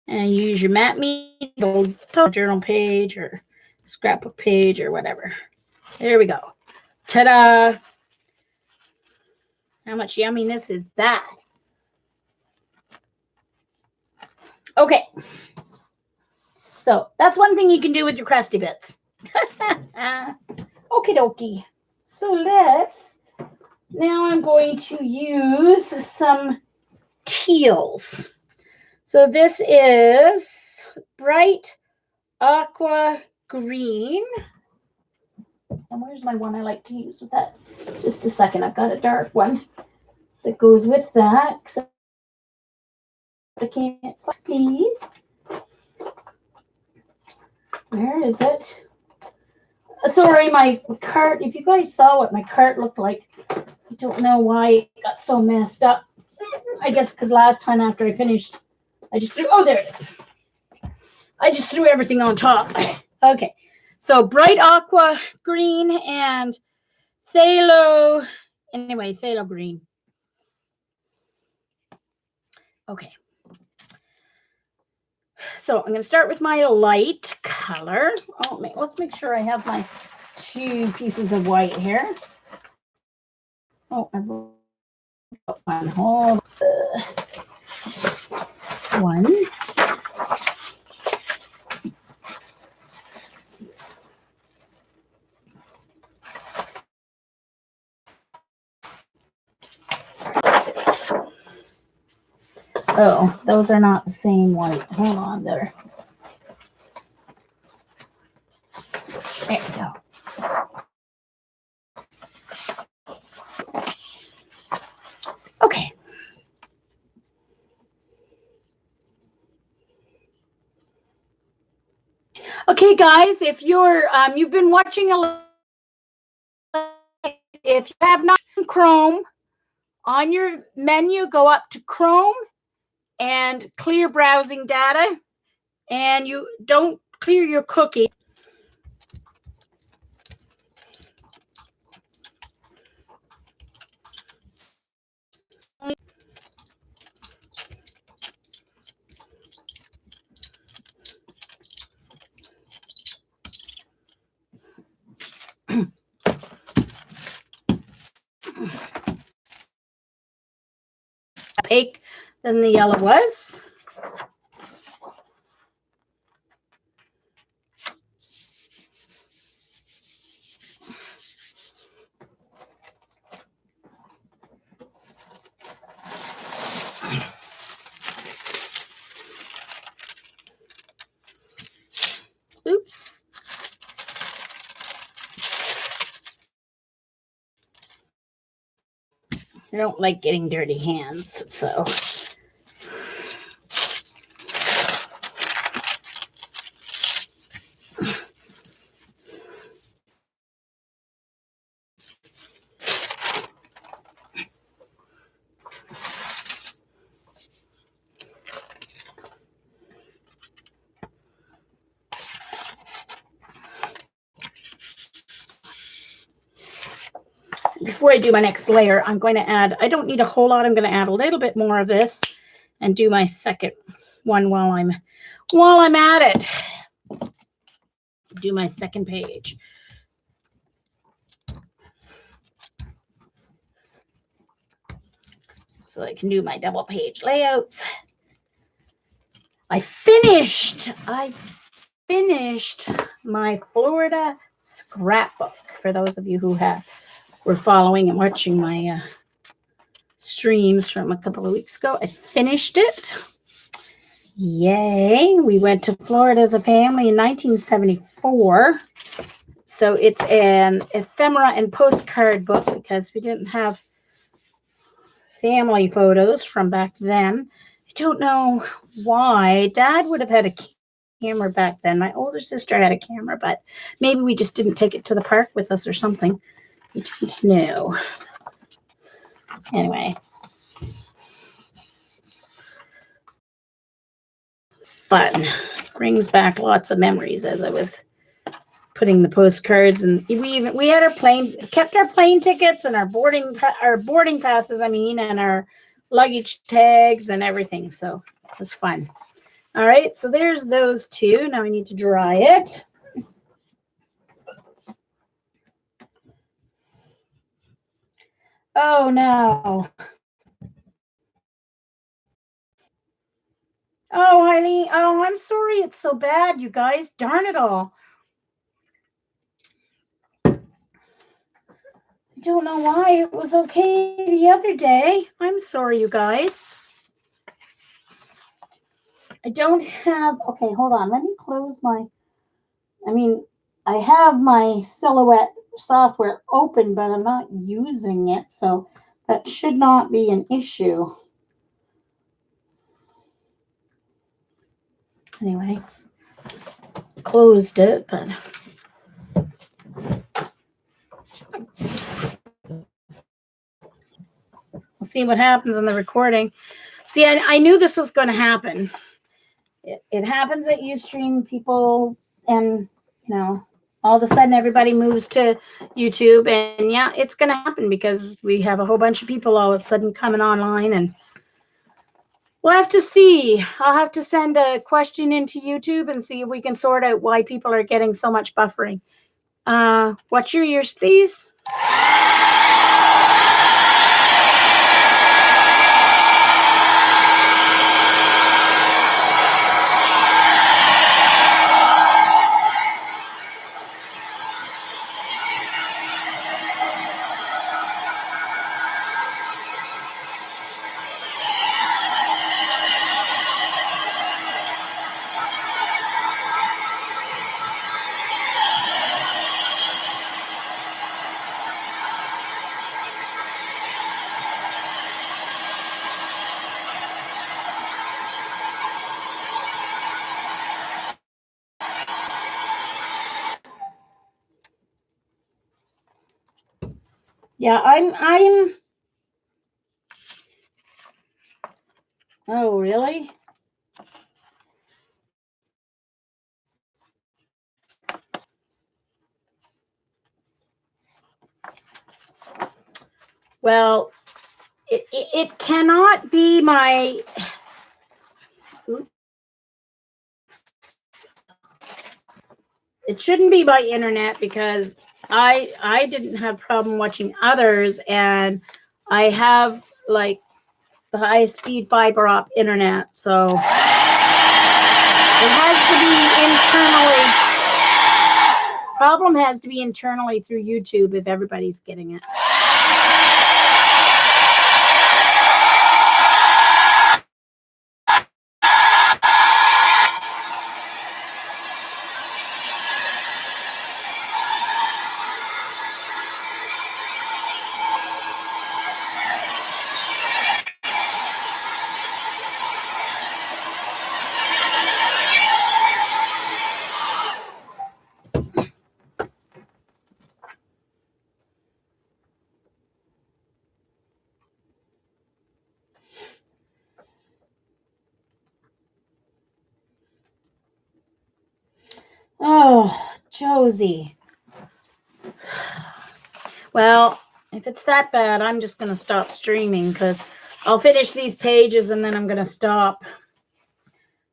A: And use your mat media, journal page or scrapbook page or whatever. There we go. Ta-da! How much yumminess is that? Okay. So that's one thing you can do with your crusty bits. Okie dokie. So now I'm going to use some teals. So this is bright aqua green. And where's my one I like to use with that? Just a second. I've got a dark one that goes with that. Except I can't, please. Where is it? Sorry, my cart. If you guys saw what my cart looked like, I don't know why it got so messed up. I guess because last time after I finished, I just threw, oh, there it is. I just threw everything on top. Okay. So bright aqua green and phthalo green. Okay. So I'm going to start with my light color. Oh, let's make sure I have my 2 pieces of white here. Oh, I've got one whole one. Oh, those are not the same white. Hold on there. There we go. Okay. Okay, guys, if you're you've been watching if you have not Chrome on your menu, go up to Chrome and clear browsing data, and you don't clear your cookie. Opaque than the yellow was. Oops. I don't like getting dirty hands, so. Before I do my next layer, I'm going to add, I don't need a whole lot. I'm going to add a little bit more of this and do my second one while I'm at it. Do my second page. So I can do my double page layouts. I finished my Florida scrapbook. For those of you who were following and watching my streams from a couple of weeks ago, I finished it. Yay. We went to Florida as a family in 1974. So it's an ephemera and postcard book because we didn't have family photos from back then. I don't know why. Dad would have had a camera back then. My older sister had a camera, but maybe we just didn't take it to the park with us or something. We don't know. Anyway. Fun. Brings back lots of memories as I was putting the postcards, and we had our kept our plane tickets and our boarding passes, and our luggage tags and everything. So it was fun. All right, so there's those two. Now I need to dry it. Oh no. Oh, Eileen. Oh, I'm sorry it's so bad, you guys. Darn it all. I don't know why it was okay the other day. I'm sorry, you guys. I don't have, okay, hold on. Let me close my, I have my Silhouette software open, but I'm not using it, so that should not be an issue. Anyway, closed it, but we'll see what happens in the recording. See, I knew this was going to happen. It happens at Ustream, people, and, you know, all of a sudden everybody moves to YouTube, and yeah, it's going to happen because we have a whole bunch of people all of a sudden coming online, and we'll have to see. I'll have to send a question into YouTube and see if we can sort out why people are getting so much buffering. Watch your ears, please. Yeah, I'm. Oh, really? Well, it cannot be my. It shouldn't be my internet because I didn't have problem watching others, and I have like the highest speed fiber op internet, so it has to be internally. Problem has to be internally through YouTube if everybody's getting it. Oh, Josie. Well, if it's that bad, I'm just going to stop streaming because I'll finish these pages and then I'm going to stop.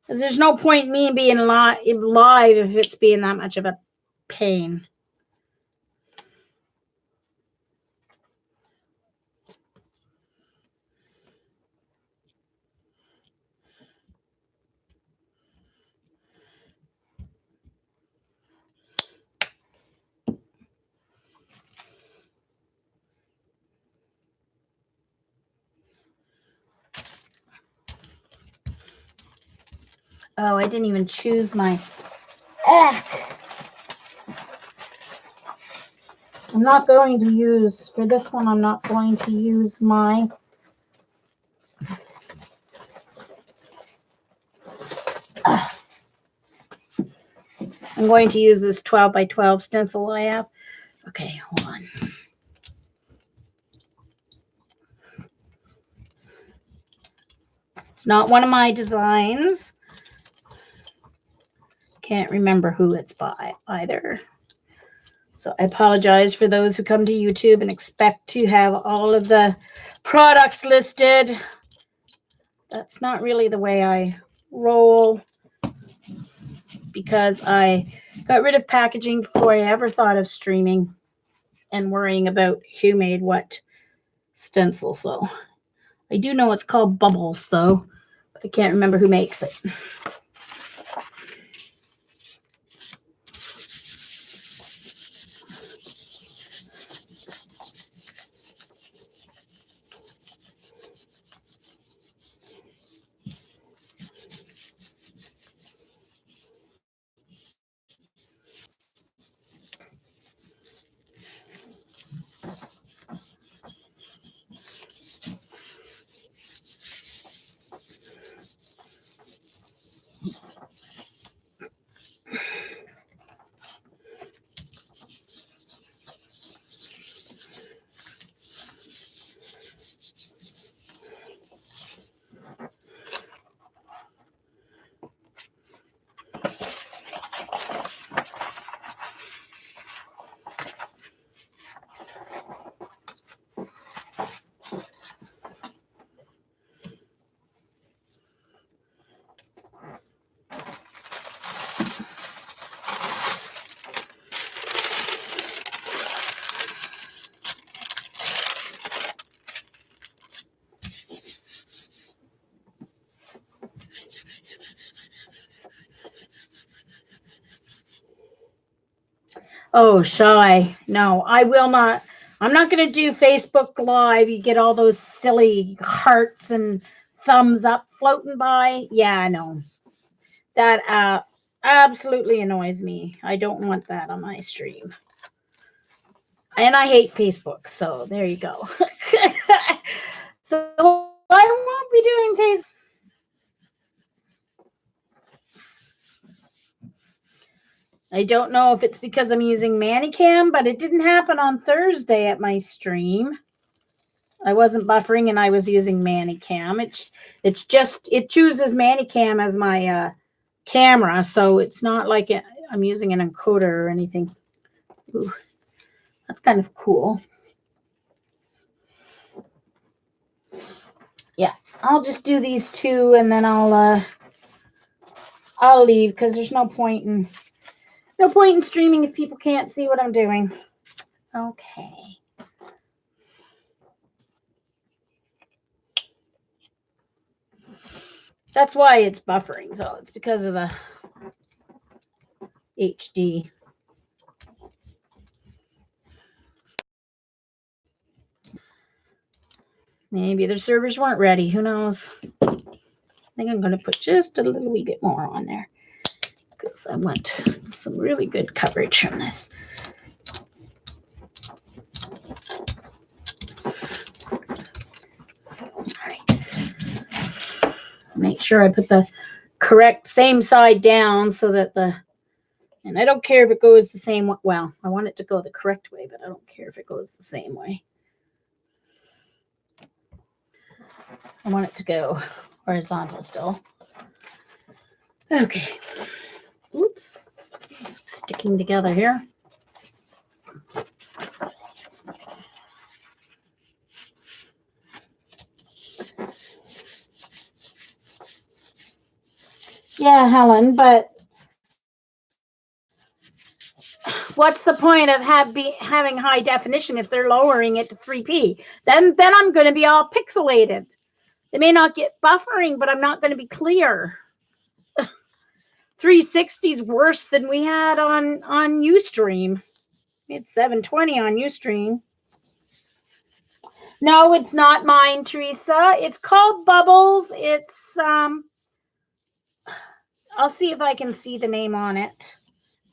A: Because there's no point in me being live if it's being that much of a pain. Oh, I didn't even choose my... I'm not going to use... For this one, I'm not going to use my... I'm going to use this 12 by 12 stencil I have. Okay, hold on. It's not one of my designs. Can't remember who it's by either. So I apologize for those who come to YouTube and expect to have all of the products listed. That's not really the way I roll. because I got rid of packaging before I ever thought of streaming and worrying about who made what stencil. So I do know it's called Bubbles though, but I can't remember who makes it. Oh, shall I? No, I will not. I'm not going to do Facebook Live. You get all those silly hearts and thumbs up floating by. Yeah, no. That absolutely annoys me. I don't want that on my stream. And I hate Facebook. So there you go. So I won't be doing Facebook. I don't know if it's because I'm using Manicam, but it didn't happen on Thursday at my stream. I wasn't buffering and I was using Manicam. It's just, it chooses Manicam as my camera, so it's not like I'm using an encoder or anything. Ooh, that's kind of cool. Yeah, I'll just do these two and then I'll leave because there's no point in streaming if people can't see what I'm doing. Okay. That's why it's buffering, though. It's because of the HD. Maybe their servers weren't ready. Who knows? I think I'm going to put just a little wee bit more on there because I want some really good coverage from this. All right. Make sure I put the correct same side down so that and I don't care if it goes the same way. Well, I want it to go the correct way, but I don't care if it goes the same way. I want it to go horizontal still. Okay. Oops. It's sticking together here. Yeah, Helen, but what's the point of having high definition if they're lowering it to 3p? Then I'm going to be all pixelated. They may not get buffering, but I'm not going to be clear. 360 is worse than we had on Ustream. It's 720 on Ustream. No, it's not mine, Teresa. It's called Bubbles. It's I'll see if I can see the name on it.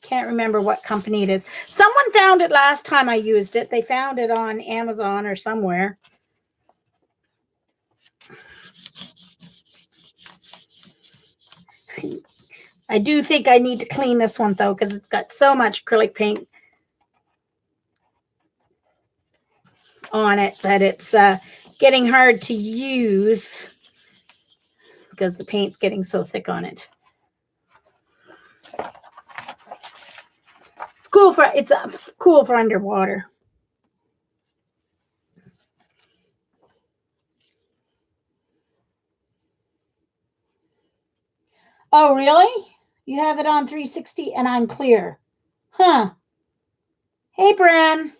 A: Can't remember what company it is. Someone found it last time I used it. They found it on Amazon or somewhere. I do think I need to clean this one, though, because it's got so much acrylic paint on it that it's getting hard to use because the paint's getting so thick on it. It's cool for underwater. Oh, really? You have it on 360 and I'm clear. Huh. Hey, Bran.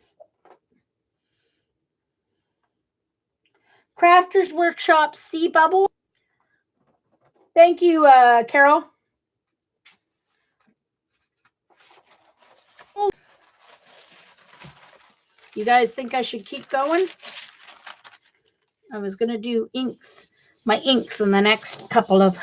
A: Crafters Workshop Sea Bubble. Thank you, Carol. You guys think I should keep going? I was going to do my inks in the next couple of.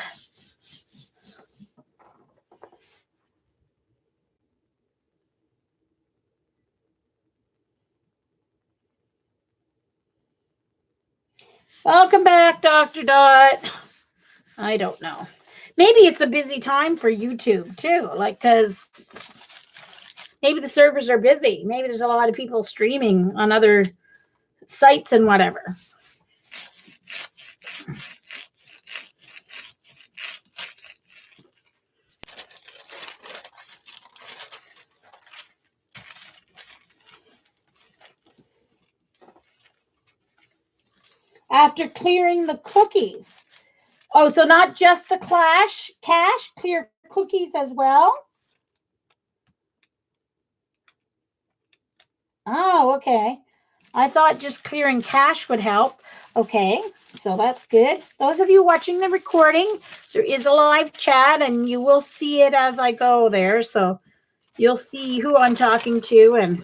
A: Welcome back, Dr. Dot. I don't know. Maybe it's a busy time for YouTube too, like, because maybe the servers are busy. Maybe there's a lot of people streaming on other sites and whatever. After clearing the cookies. Oh, so not just the cache, clear cookies as well? Oh, okay. I thought just clearing cache would help. Okay, so that's good. Those of you watching the recording, there is a live chat and you will see it as I go there. So you'll see who I'm talking to and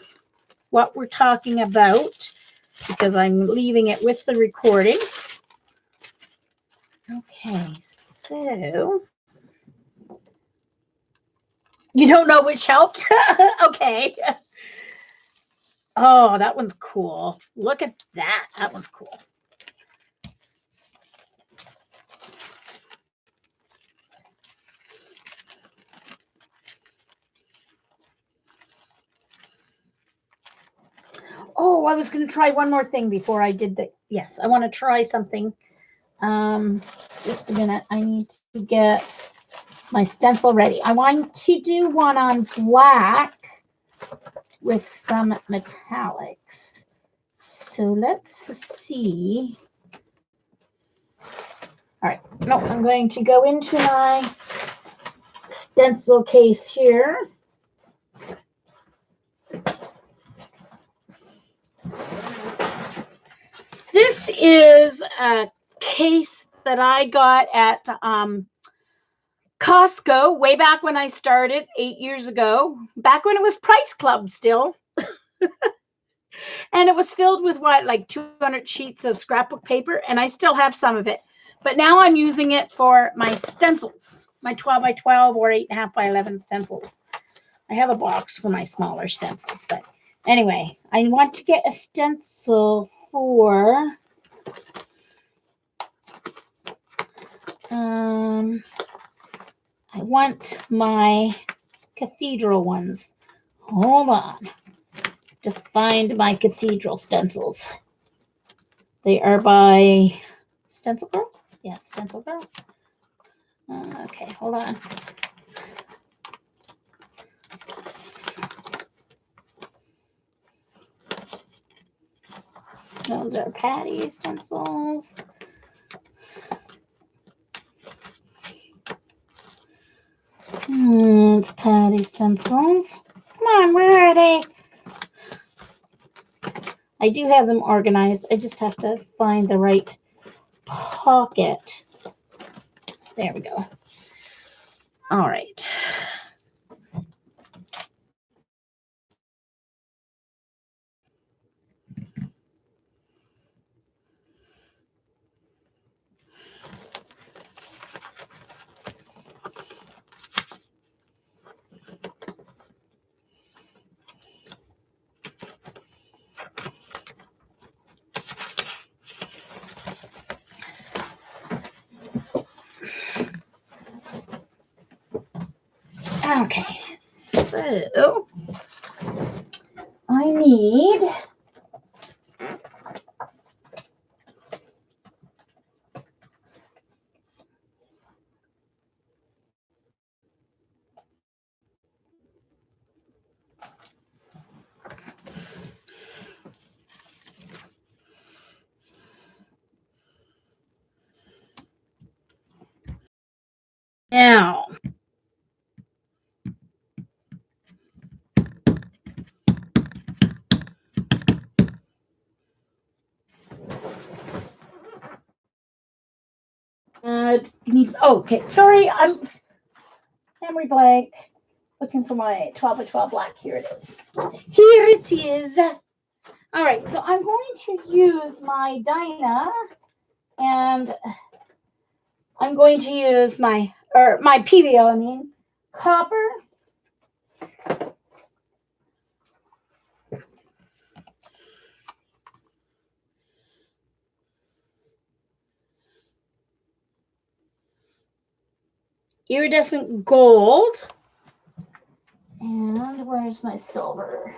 A: what we're talking about because I'm leaving it with the recording. Okay, so you don't know which helped? Okay. Oh, that one's cool. Look at that. That one's cool. Oh, I was going to try one more thing before I did the. Yes, I want to try something. Just a minute. I need to get my stencil ready. I want to do one on black with some metallics. So let's see. All right. No, I'm going to go into my stencil case here. This is a case that I got at Costco way back when I started 8 years ago, back when it was Price Club still. And it was filled with like 200 sheets of scrapbook paper, and I still have some of it. But now I'm using it for my stencils, my 12 by 12 or 8.5 by 11 stencils. I have a box for my smaller stencils, but anyway, I want to get a stencil for I want my cathedral ones. Hold on. To find my cathedral stencils. They are by Stencil Girl? Yes, Stencil Girl. Okay, hold on. Those are Patty stencils. It's Patty stencils. Come on, where are they? I do have them organized. I just have to find the right pocket. There we go. All right. Okay, so I need now Oh, okay. Sorry, I'm memory blank. Looking for my 12 by 12 black. Here it is. Here it is. All right, so I'm going to use my Dyna, and I'm going to use my PBO, I mean, copper. Iridescent gold. And where's my silver?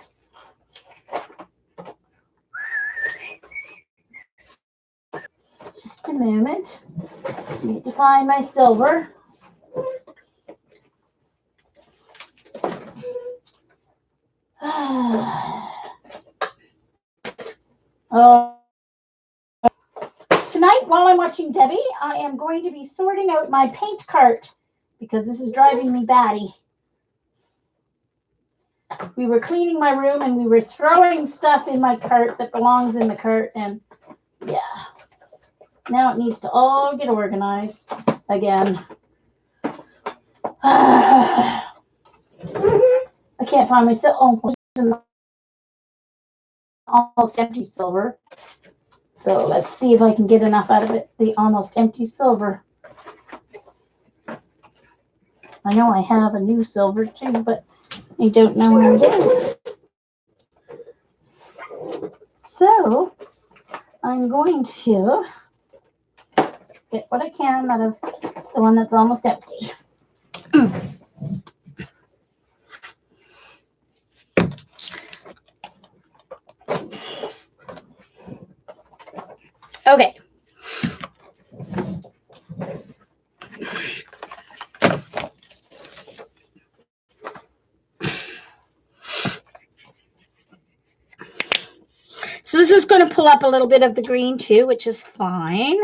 A: Just a moment. Need to find my silver. Oh. Tonight, while I'm watching Debbie, I am going to be sorting out my paint cart because this is driving me batty. We were cleaning my room and we were throwing stuff in my cart that belongs in the cart, and yeah. Now it needs to all get organized again. I can't find my almost empty silver. So let's see if I can get enough out of it. The almost empty silver. I know I have a new silver too, but I don't know where it is. So I'm going to get what I can out of the one that's almost empty. Okay. So this is going to pull up a little bit of the green too, which is fine.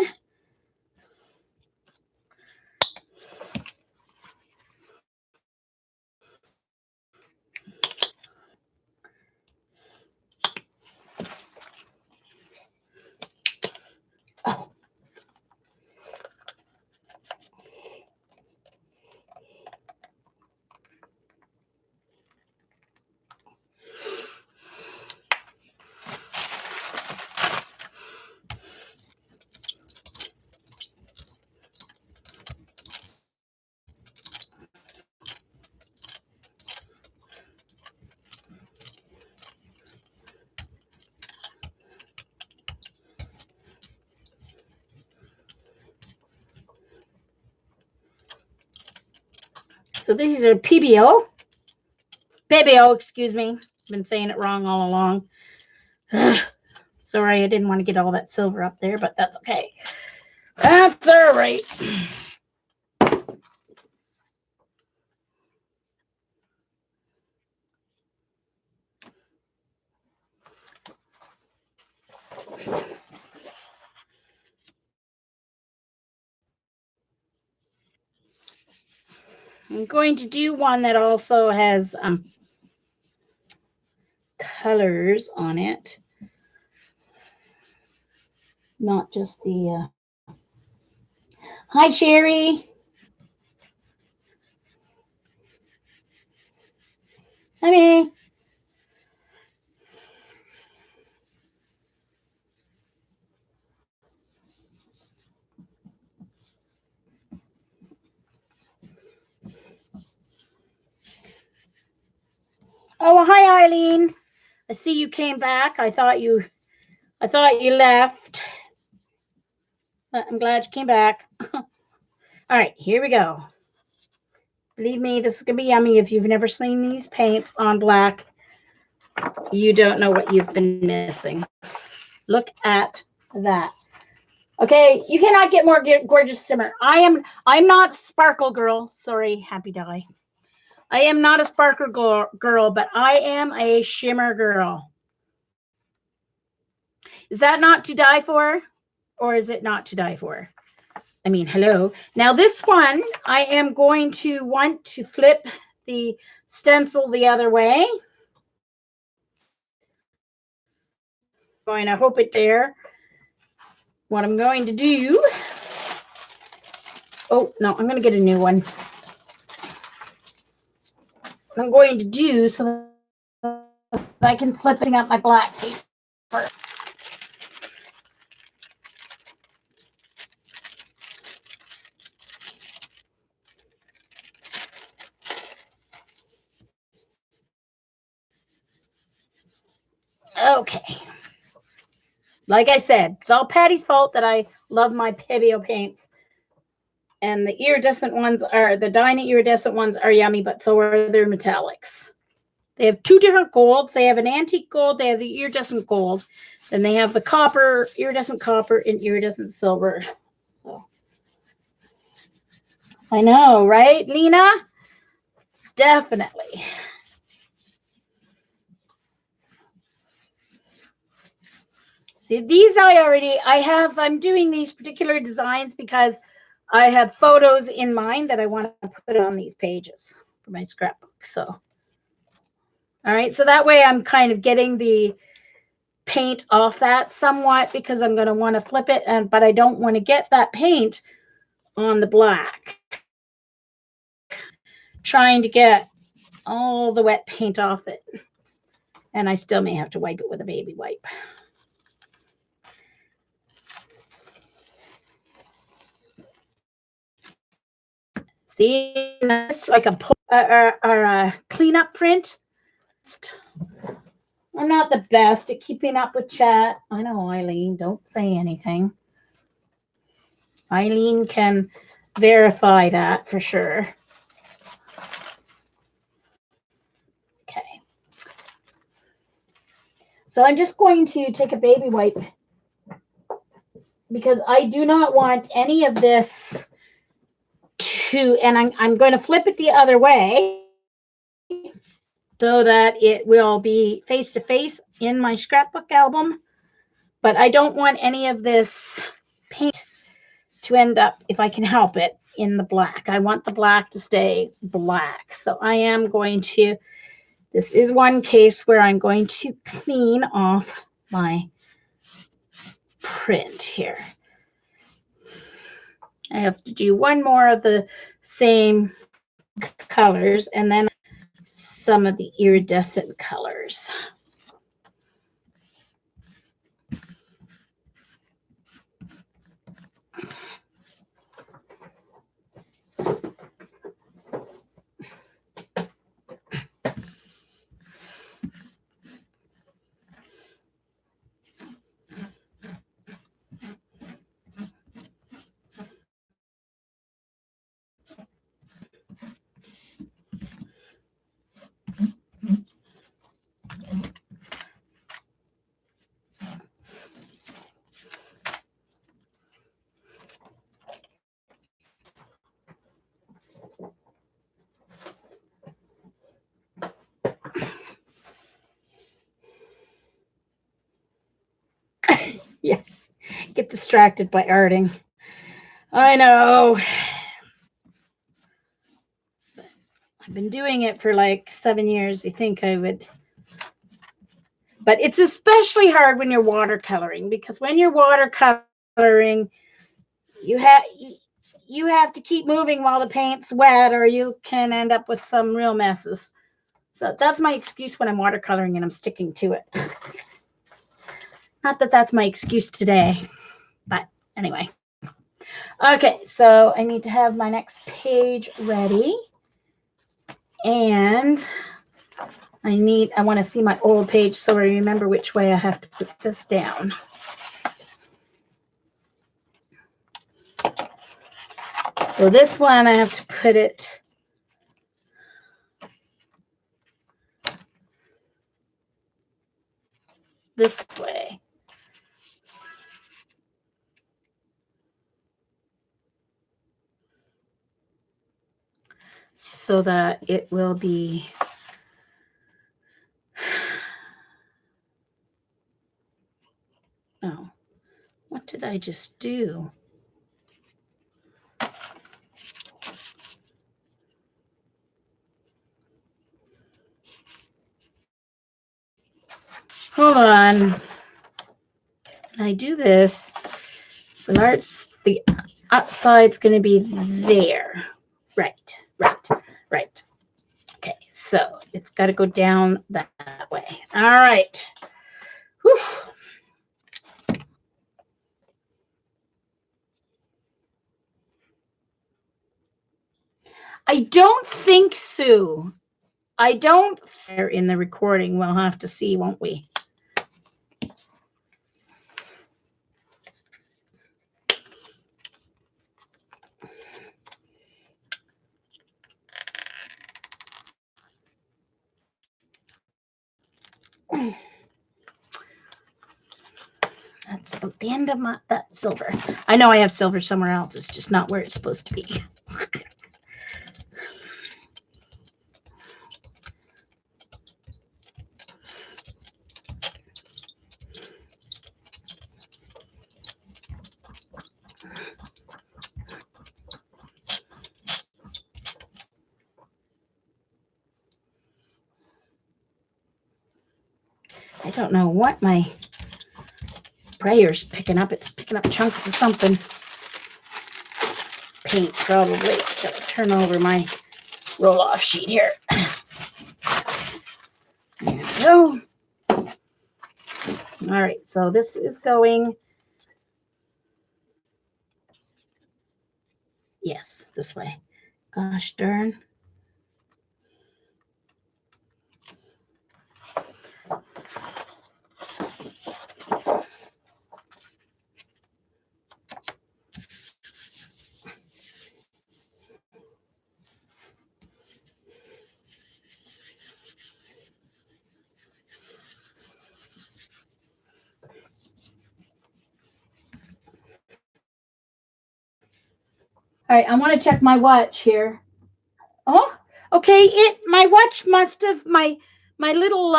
A: So these are PBO. Excuse me. I've been saying it wrong all along. Sorry, I didn't want to get all that silver up there, but that's okay. That's all right. I'm going to do one that also has colors on it. Not just the... Hi, Sherry. Hi, me. Oh, well, hi, Eileen. I see you came back. I thought you left. But I'm glad you came back. All right, here we go. Believe me, this is going to be yummy. If you've never seen these paints on black, you don't know what you've been missing. Look at that. Okay, you cannot get more gorgeous shimmer. I'm not sparkle girl. Sorry, happy die. I am not a sparkle girl, but I am a shimmer girl. Is that not to die for? Or is it not to die for? I mean, hello. Now this one, I am going to want to flip the stencil the other way. Going to hope it there. What I'm going to do Oh, no, I'm going to get a new one. I'm going to do so that I can flip up my black paper. Okay. Like I said, it's all Patty's fault that I love my Pebeo paints. And the iridescent ones are, the Dyna iridescent ones are yummy, but so are their metallics. They have two different golds. They have an antique gold. They have the iridescent gold. Then they have the copper, iridescent copper, and iridescent silver. So. I know, right, Lena? Definitely. See, these I'm doing these particular designs because I have photos in mind that I want to put on these pages for my scrapbook. So, all right. So that way I'm kind of getting the paint off that somewhat because I'm going to want to flip it. But I don't want to get that paint on the black. Trying to get all the wet paint off it. And I still may have to wipe it with a baby wipe. See, it's like a cleanup print. I'm not the best at keeping up with chat. I know, Eileen, don't say anything. Eileen can verify that for sure. Okay. So I'm just going to take a baby wipe because I do not want any of this and I'm going to flip it the other way so that it will be face to face in my scrapbook album. But I don't want any of this paint to end up, if I can help it, in the black. I want the black to stay black. So I am going to, this is one case where I'm going to clean off my print here. I have to do one more of the same colors and then some of the iridescent colors. Yeah, get distracted by arting. I know. I've been doing it for like 7 years. You think I would. But it's especially hard when you're watercoloring because when you're watercoloring, you have to keep moving while the paint's wet or you can end up with some real messes. So that's my excuse when I'm watercoloring and I'm sticking to it. Not that that's my excuse today, but anyway. Okay, so I need to have my next page ready. And I want to see my old page so I remember which way I have to put this down. So this one I have to put it this way. So that it will be oh, what did I just do? Hold on. I do this. The outside's going to be there. Right. Okay, so it's got to go down that way. All right. Whew. I don't think, Sue. I don't. In the recording, we'll have to see, won't we? That's at the end of that silver. I know I have silver somewhere else. It's just not where it's supposed to be. I don't know what my sprayer's picking up. It's picking up chunks of something. Paint, probably. Gotta turn over my roll-off sheet here. There we go. All right, so this is going, yes, this way. Gosh darn. All right, I want to check my watch here. Oh, okay. My watch must have, my little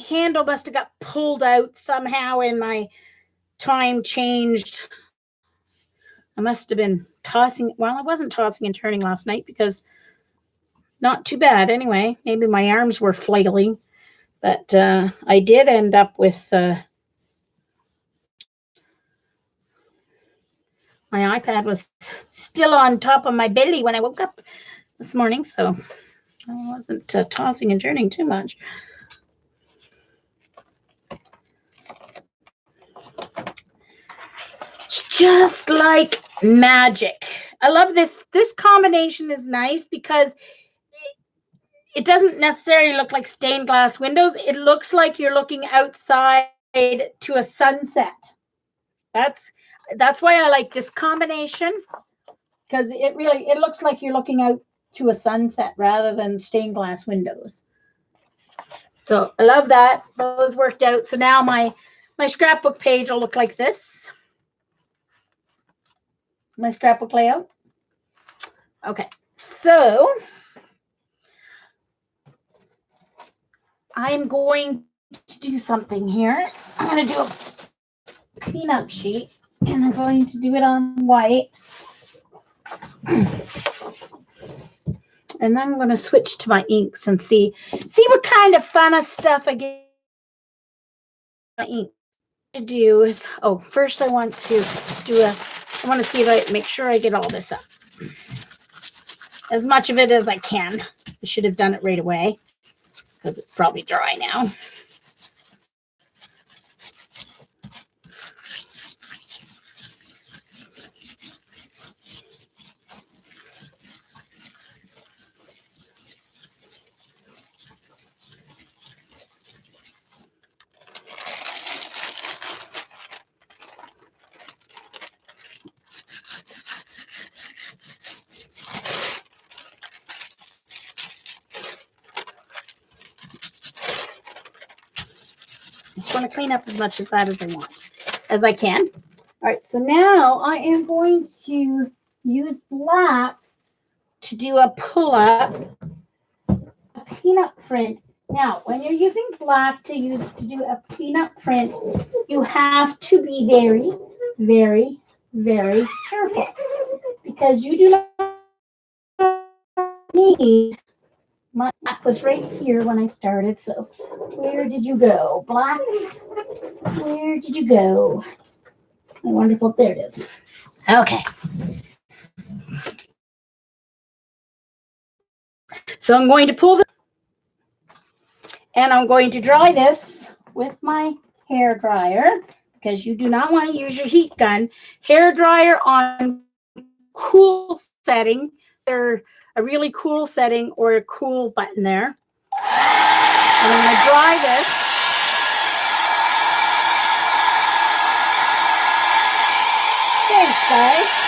A: handle must have got pulled out somehow and my time changed. I must have been tossing. Well, I wasn't tossing and turning last night because not too bad anyway. Maybe my arms were flailing, but I did end up with my iPad was still on top of my belly when I woke up this morning, so I wasn't tossing and turning too much. It's just like magic. I love this. This combination is nice because it doesn't necessarily look like stained glass windows. It looks like you're looking outside to a sunset. That's why I like this combination, because it looks like you're looking out to a sunset rather than stained glass windows. So I love that. Those worked out. So now my scrapbook page will look like this. My scrapbook layout. Okay, so I'm going to do something here. I'm going to do a cleanup sheet, and I'm going to do it on white. And then I'm going to switch to my inks and see what kind of fun stuff I get my ink to do. Is first I want to do I want to see if I make sure I get all this up. As much of it as I can. I should have done it right away because it's probably dry now. I want to clean up as much of that as I can. All right, so now I am going to use black to do a pull-up, a peanut print. Now, when you're using black to do a peanut print, you have to be very, very, very careful because you do not need. My black was right here when I started, so where did you go? Black, where did you go? My wonderful, there it is. Okay. So I'm going to pull the, and I'm going to dry this with my hair dryer, because you do not want to use your heat gun. Hair dryer on cool setting, they're a really cool setting or a cool button there. And I'm going to dry this. Thanks, guys.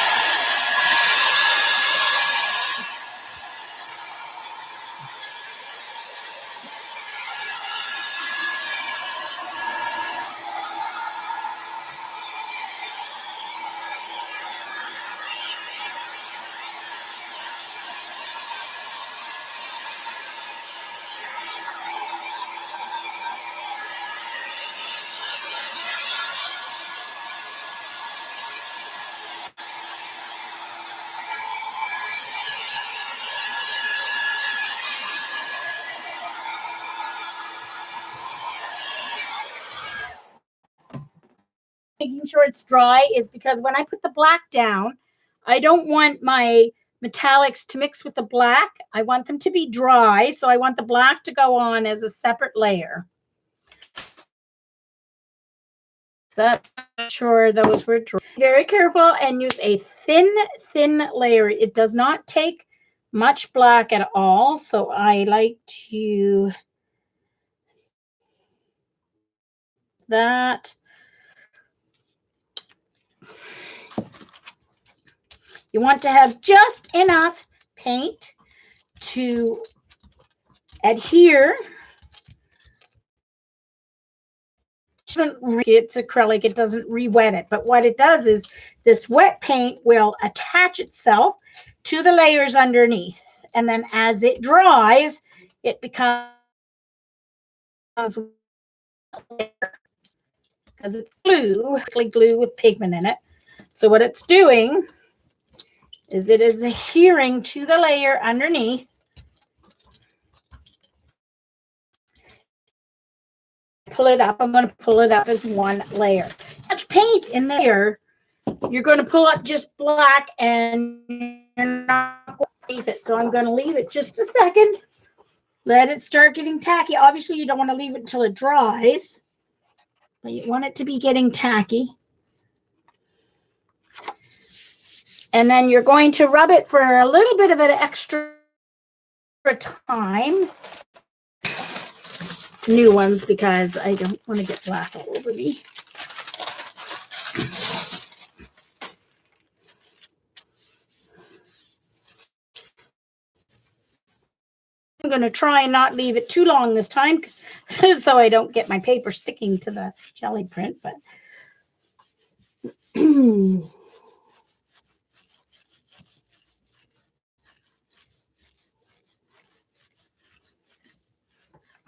A: Making sure it's dry is because when I put the black down, I don't want my metallics to mix with the black. I want them to be dry, so I want the black to go on as a separate layer. So that's sure those were dry. Very careful and use a thin layer. It does not take much black at all, so I like to that. You want to have just enough paint to adhere. It's acrylic, it doesn't re-wet it, but what it does is this wet paint will attach itself to the layers underneath, and then as it dries, it becomes because it's glue with pigment in it. So what it's doing is it is adhering to the layer underneath. Pull it up. I'm going to pull it up as one layer. Much paint in there, you're going to pull up just black and you're not going to leave it. So I'm going to leave it just a second. Let it start getting tacky. Obviously, you don't want to leave it until it dries, but you want it to be getting tacky. And then you're going to rub it for a little bit of an extra time. New ones, because I don't want to get black all over me. I'm going to try and not leave it too long this time so I don't get my paper sticking to the jelly print, but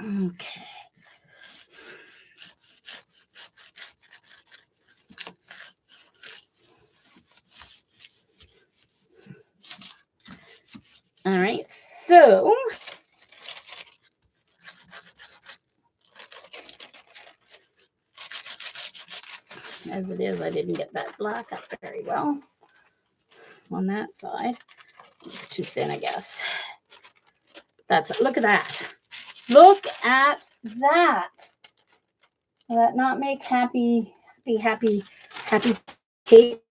A: okay. All right, so as it is, I didn't get that black up very well on that side. It's too thin, I guess. That's it. Look at that. Look at that. Will that not make happy tape?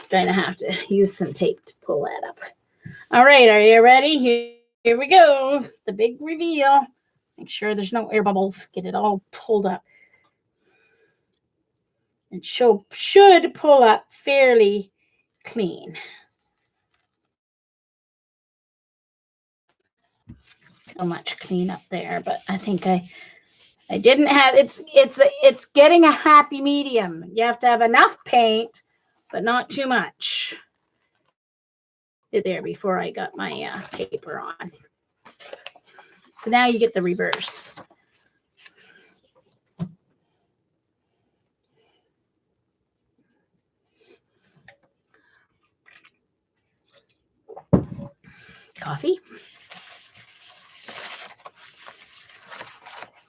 A: Going to have to use some tape to pull that up. All right, are you ready? Here we go. The big reveal. Make sure there's no air bubbles. Get it all pulled up. It should pull up fairly clean. So much clean up there, but I think I didn't have it's getting a happy medium. You have to have enough paint, but not too much. There before I got my paper on. So now you get the reverse. Coffee.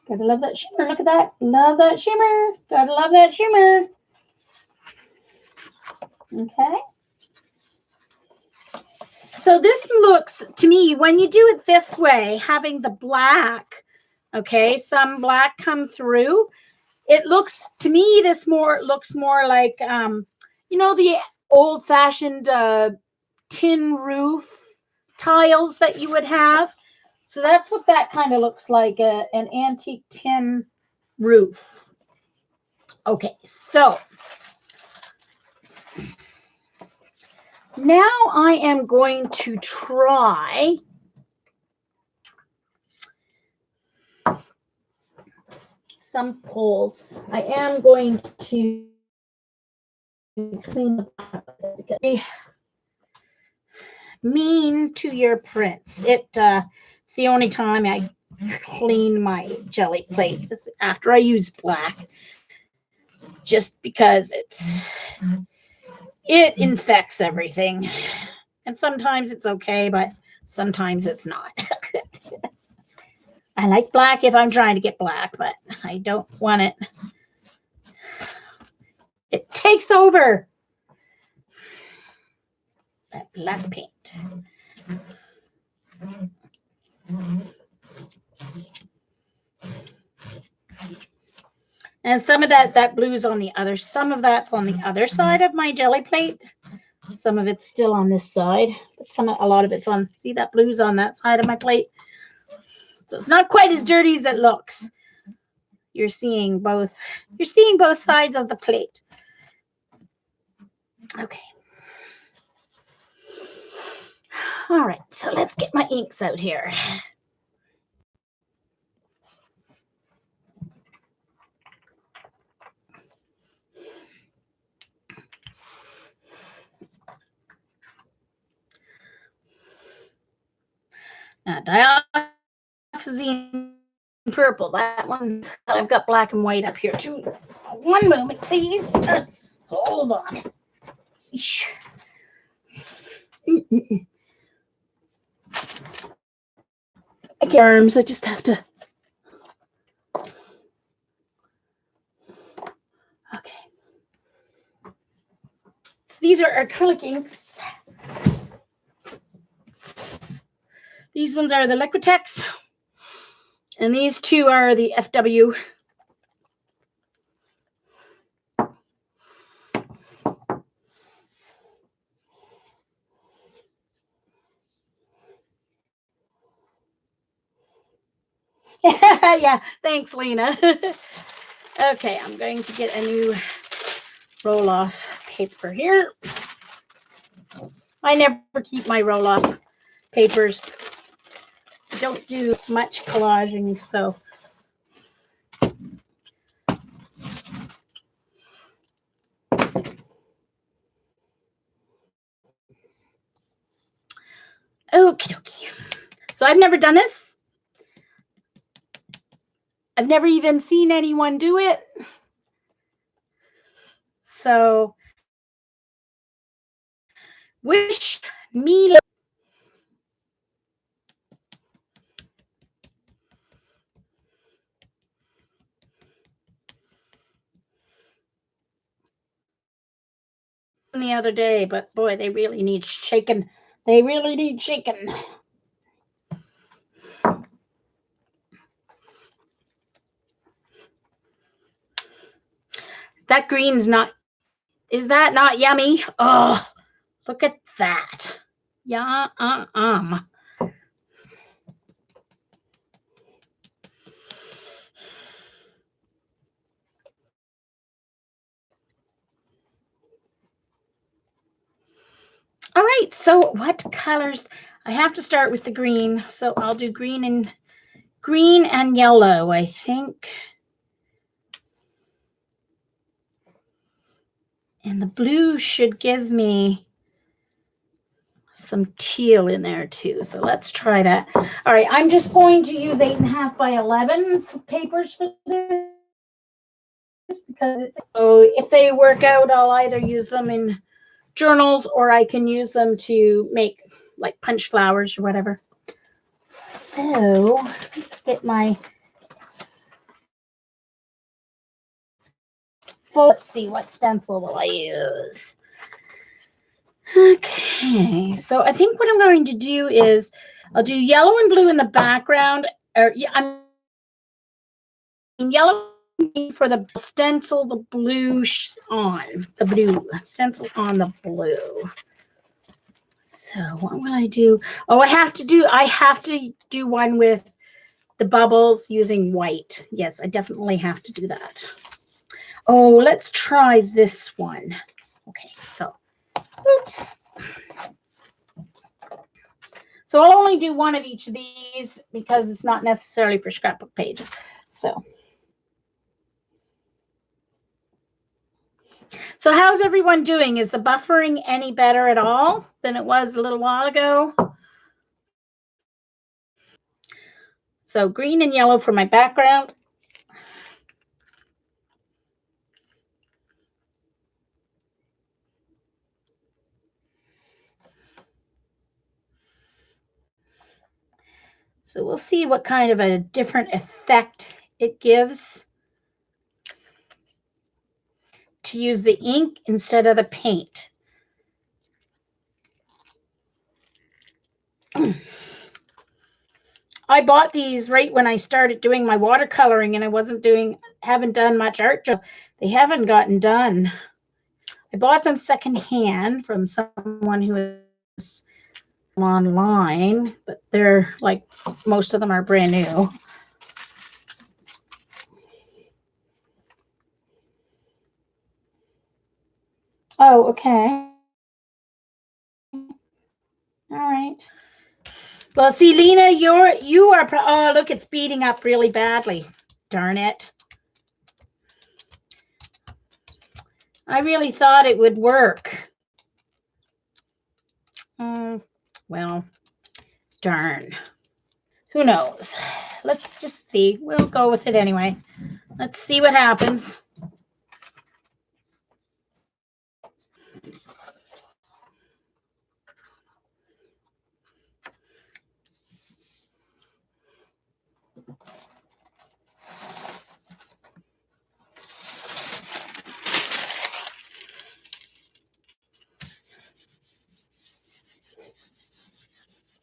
A: Got Gotta love that shimmer. Look at that. Love that shimmer. Gotta love that shimmer. Okay. So this looks, to me, when you do it this way, having the black, okay, some black come through, it looks, to me, looks more like, you know, the old-fashioned tin roof tiles that you would have. So that's what that kind of looks like, an antique tin roof. Okay, so now I am going to try some poles. I am going to clean the mean to your prints. It's the only time I clean my jelly plate after I use black, just because it infects everything, and sometimes it's okay, but sometimes it's not. I like black if I'm trying to get black, but I don't want it. It takes over that black paint. And some of that blue's on the other, some of that's on the other side of my jelly plate. Some of it's still on this side, but a lot of it's on, see that blue's on that side of my plate. So it's not quite as dirty as it looks. You're seeing both sides of the plate. Okay. All right, so let's get my inks out here. Now, dioxazine purple, that one's, I've got black and white up here too. One moment, please. Hold on. Arms, I just have to. Okay. So these are acrylic inks. These ones are the Liquitex, and these two are the FW. Yeah, thanks, Lena. Okay, I'm going to get a new roll-off paper here. I never keep my roll-off papers. I don't do much collaging, so. Okie dokie. So I've never done this. I've never even seen anyone do it. So wish me luck. The other day, but boy, they really need shaking. They really need shaking. That green's not, is that not yummy? Oh, look at that. Yeah, All right, so what colors? I have to start with the green, so I'll do green and yellow, I think. And the blue should give me some teal in there too. So let's try that. All right, I'm just going to use 8.5 by 11 papers for this because it's, so if they work out, I'll either use them in journals or I can use them to make like punch flowers or whatever. So let's get my full. Let's see, what stencil will I use? Okay, so I think what I'm going to do is I'll do yellow and blue in the background. Or I'm yellow for the stencil, the blue on the blue stencil on the blue. So what will I do? Oh, I have to do one with the bubbles using white. Yes, I definitely have to do that. Oh, let's try this one. Okay, so oops. So I'll only do one of each of these because it's not necessarily for scrapbook pages. So how's everyone doing? Is the buffering any better at all than it was a little while ago? So green and yellow for my background. So we'll see what kind of a different effect it gives to use the ink instead of the paint. I bought these right when I started doing my watercoloring, and I haven't done much art. They haven't gotten done. I bought them secondhand from someone who is online, but they're like, most of them are brand new. Oh, okay. All right. Well, see, Lena, you are. Oh, look, it's beating up really badly. Darn it. I really thought it would work. Well, darn. Who knows? Let's just see. We'll go with it anyway. Let's see what happens.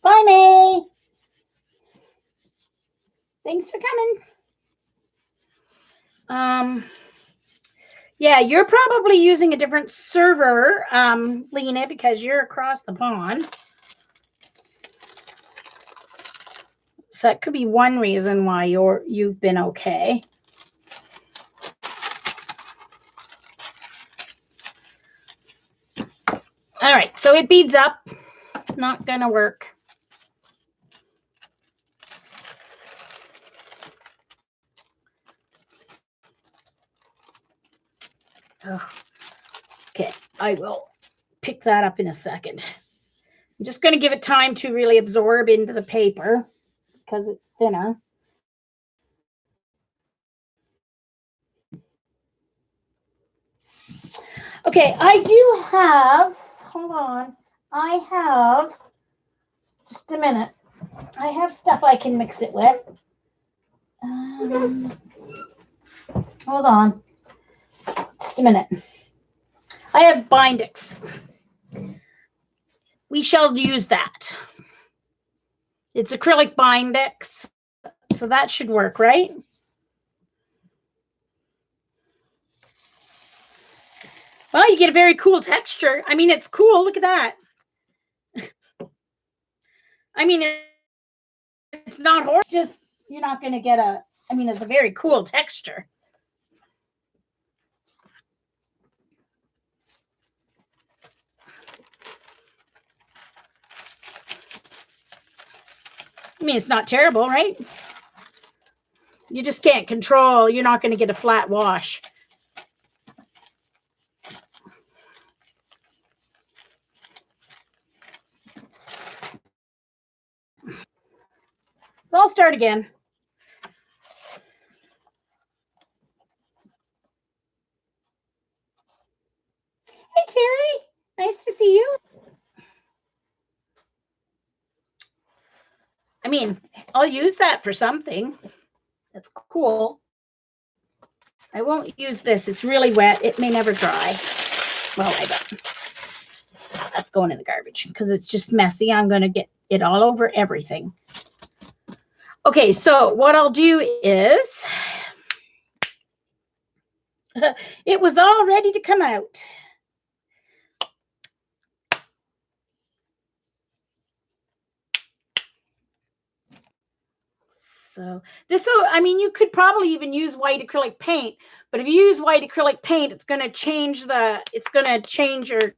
A: Bye, May. Thanks for coming. Yeah, you're probably using a different server, Lena, because you're across the pond. So that could be one reason why you've been okay. All right, so it beads up. Not gonna work. Oh, okay, I will pick that up in a second. I'm just going to give it time to really absorb into the paper because it's thinner. Okay, I do have, hold on, I have, just a minute, I have stuff I can mix it with. Hold on, just a minute. I have Bindix. We shall use that. It's acrylic Bindix, so that should work, right? Well, you get a very cool texture. I mean, it's cool. Look at that. I mean, it's not horrible. It's just, you're not going to get I mean, it's a very cool texture. I mean, it's not terrible, right? You just can't control. You're not going to get a flat wash. So I'll start again. Hey, Terry. Nice to see you. I mean, I'll use that for something. That's cool. I won't use this. It's really wet. It may never dry. Well, I don't. That's going in the garbage because it's just messy. I'm going to get it all over everything. Okay, so what I'll do is, it was all ready to come out. So this, I mean, you could probably even use white acrylic paint, but if you use white acrylic paint, it's going to change your.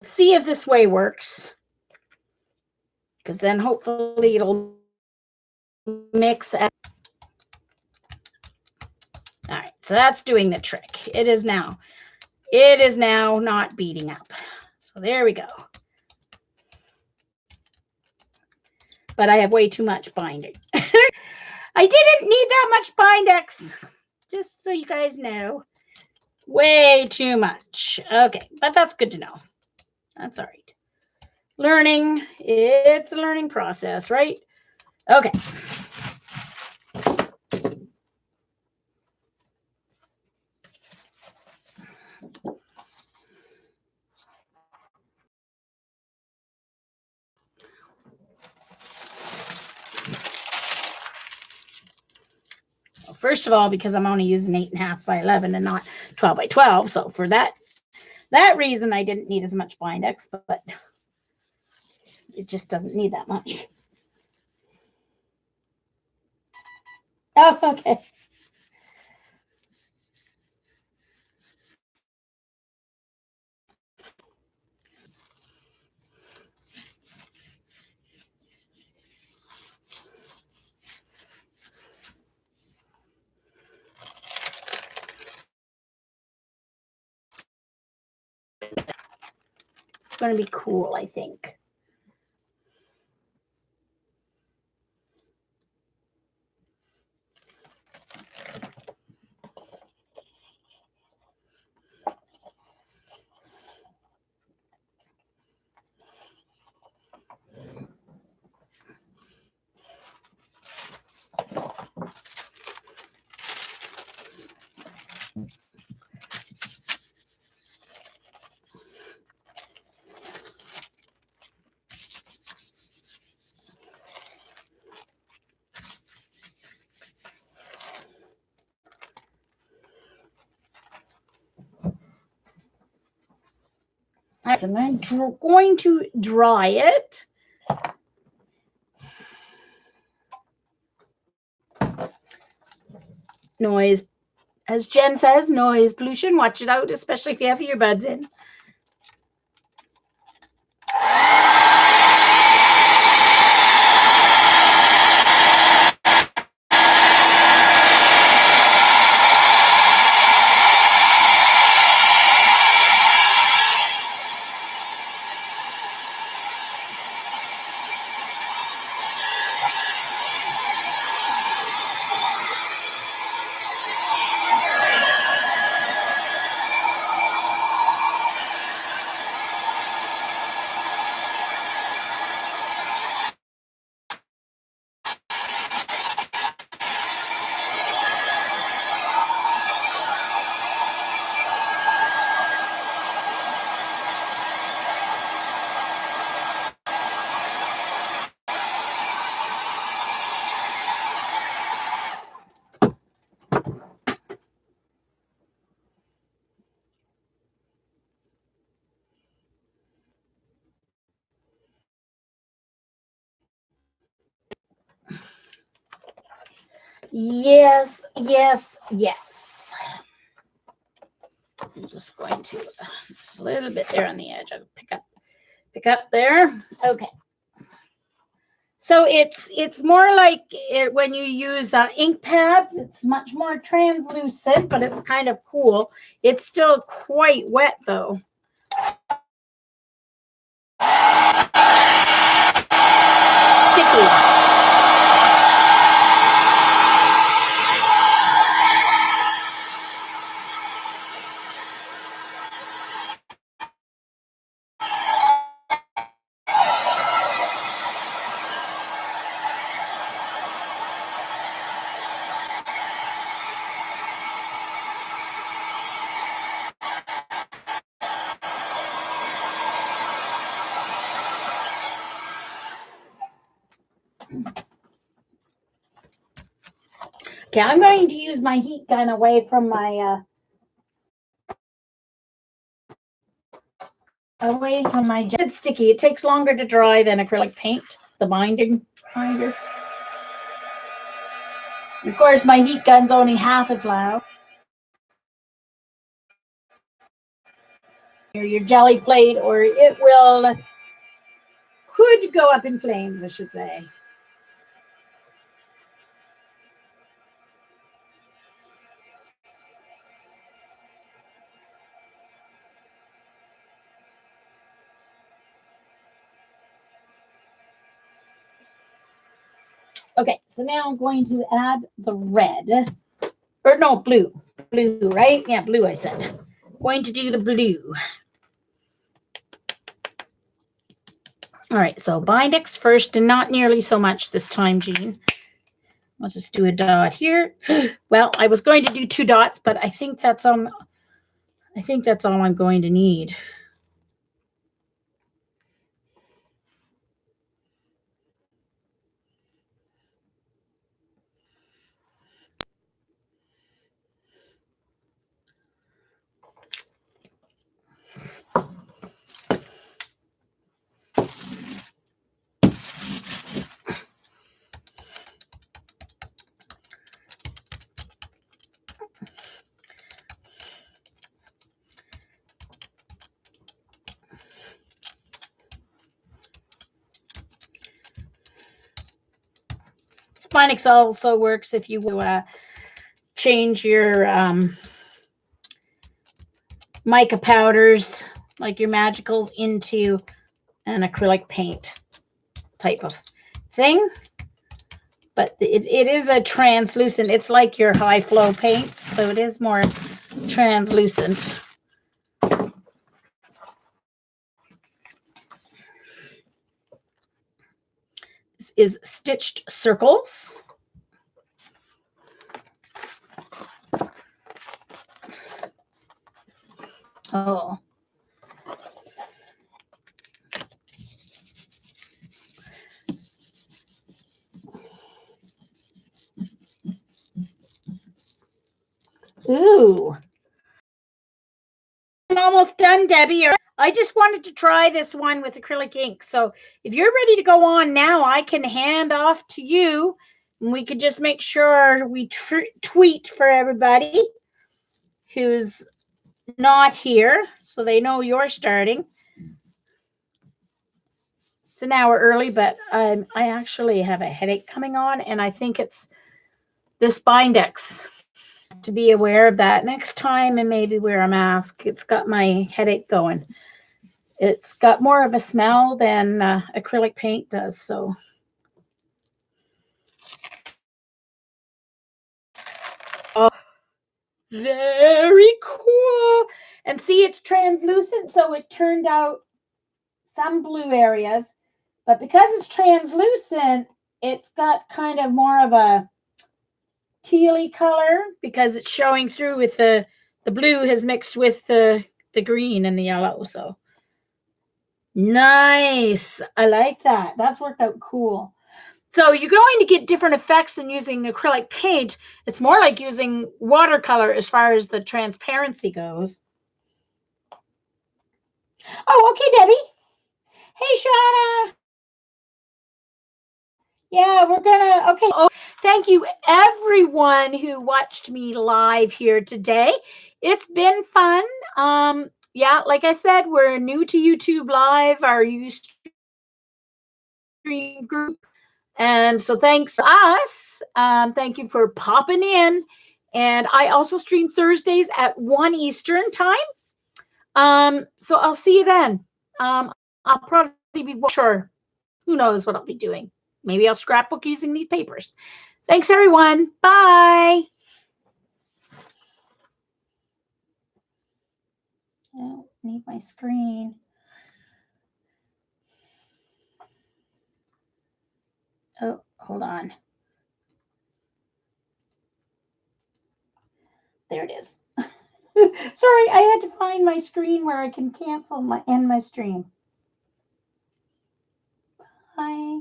A: See if this way works, because then hopefully it'll mix. All right, so that's doing the trick. It is now not beating up. So there we go. But I have way too much binding. I didn't need that much Bindex, just so you guys know. Way too much. Okay, but that's good to know. That's all right. Learning, it's a learning process, right? Okay. First of all, because I'm only using 8.5 by 11 and not 12 by 12. So for that reason, I didn't need as much Bindex, but it just doesn't need that much. Oh, okay. It's going to be cool, I think. So I'm going to dry it. Noise, as Jen says, noise pollution. Watch it out, especially if you have earbuds in. Yes, yes, yes. I'm just going to just a little bit there on the edge. I'll pick up there. Okay. So it's more like when you use ink pads. It's much more translucent, but it's kind of cool. It's still quite wet though. Stick sticky. Okay, I'm going to use my heat gun away from my It's sticky. It takes longer to dry than acrylic paint, the binding binder. Of course, my heat gun's only half as loud. Your jelly plate, or it could go up in flames, I should say. Okay, so now I'm going to add the red, or no, blue, right? Yeah, blue, I said. Going to do the blue. All right, so Bindex first, and not nearly so much this time, Jean. Let's just do a dot here. Well, I was going to do 2 dots, but I think that's all I'm going to need. Bindex also works if you change your mica powders, like your magicals, into an acrylic paint type of thing. But it is a translucent. It's like your high flow paints, so it is more translucent. This is Stitched Circles. Oh. Ooh. I'm almost done, Debbie. I just wanted to try this one with acrylic ink. So if you're ready to go on now, I can hand off to you. And we could just make sure we tweet for everybody who's not here, so they know you're starting. It's an hour early, but I actually have a headache coming on, and I think it's this Bindex. To be aware of that next time, and maybe wear a mask. It's got my headache going. It's got more of a smell than acrylic paint does. So, very cool. And see, it's translucent, so it turned out some blue areas, but because it's translucent, it's got kind of more of a tealy color because it's showing through with the blue has mixed with the green and the yellow. So nice. I like that. That's worked out cool. So you're going to get different effects than using acrylic paint. It's more like using watercolor as far as the transparency goes. Oh, okay, Debbie. Hey, Shauna. Yeah, we're gonna, okay. Oh, thank you everyone who watched me live here today. It's been fun. Yeah, like I said, we're new to YouTube Live, our Ustream group. And so thanks to us. Thank you for popping in. And I also stream Thursdays at 1 Eastern time. So I'll see you then. I'll probably be sure. Who knows what I'll be doing. maybe I'll scrapbook using these papers. Thanks, everyone. Bye. I don't need my screen. Oh, hold on. There it is. Sorry, I had to find my screen where I can cancel my end my stream. Bye.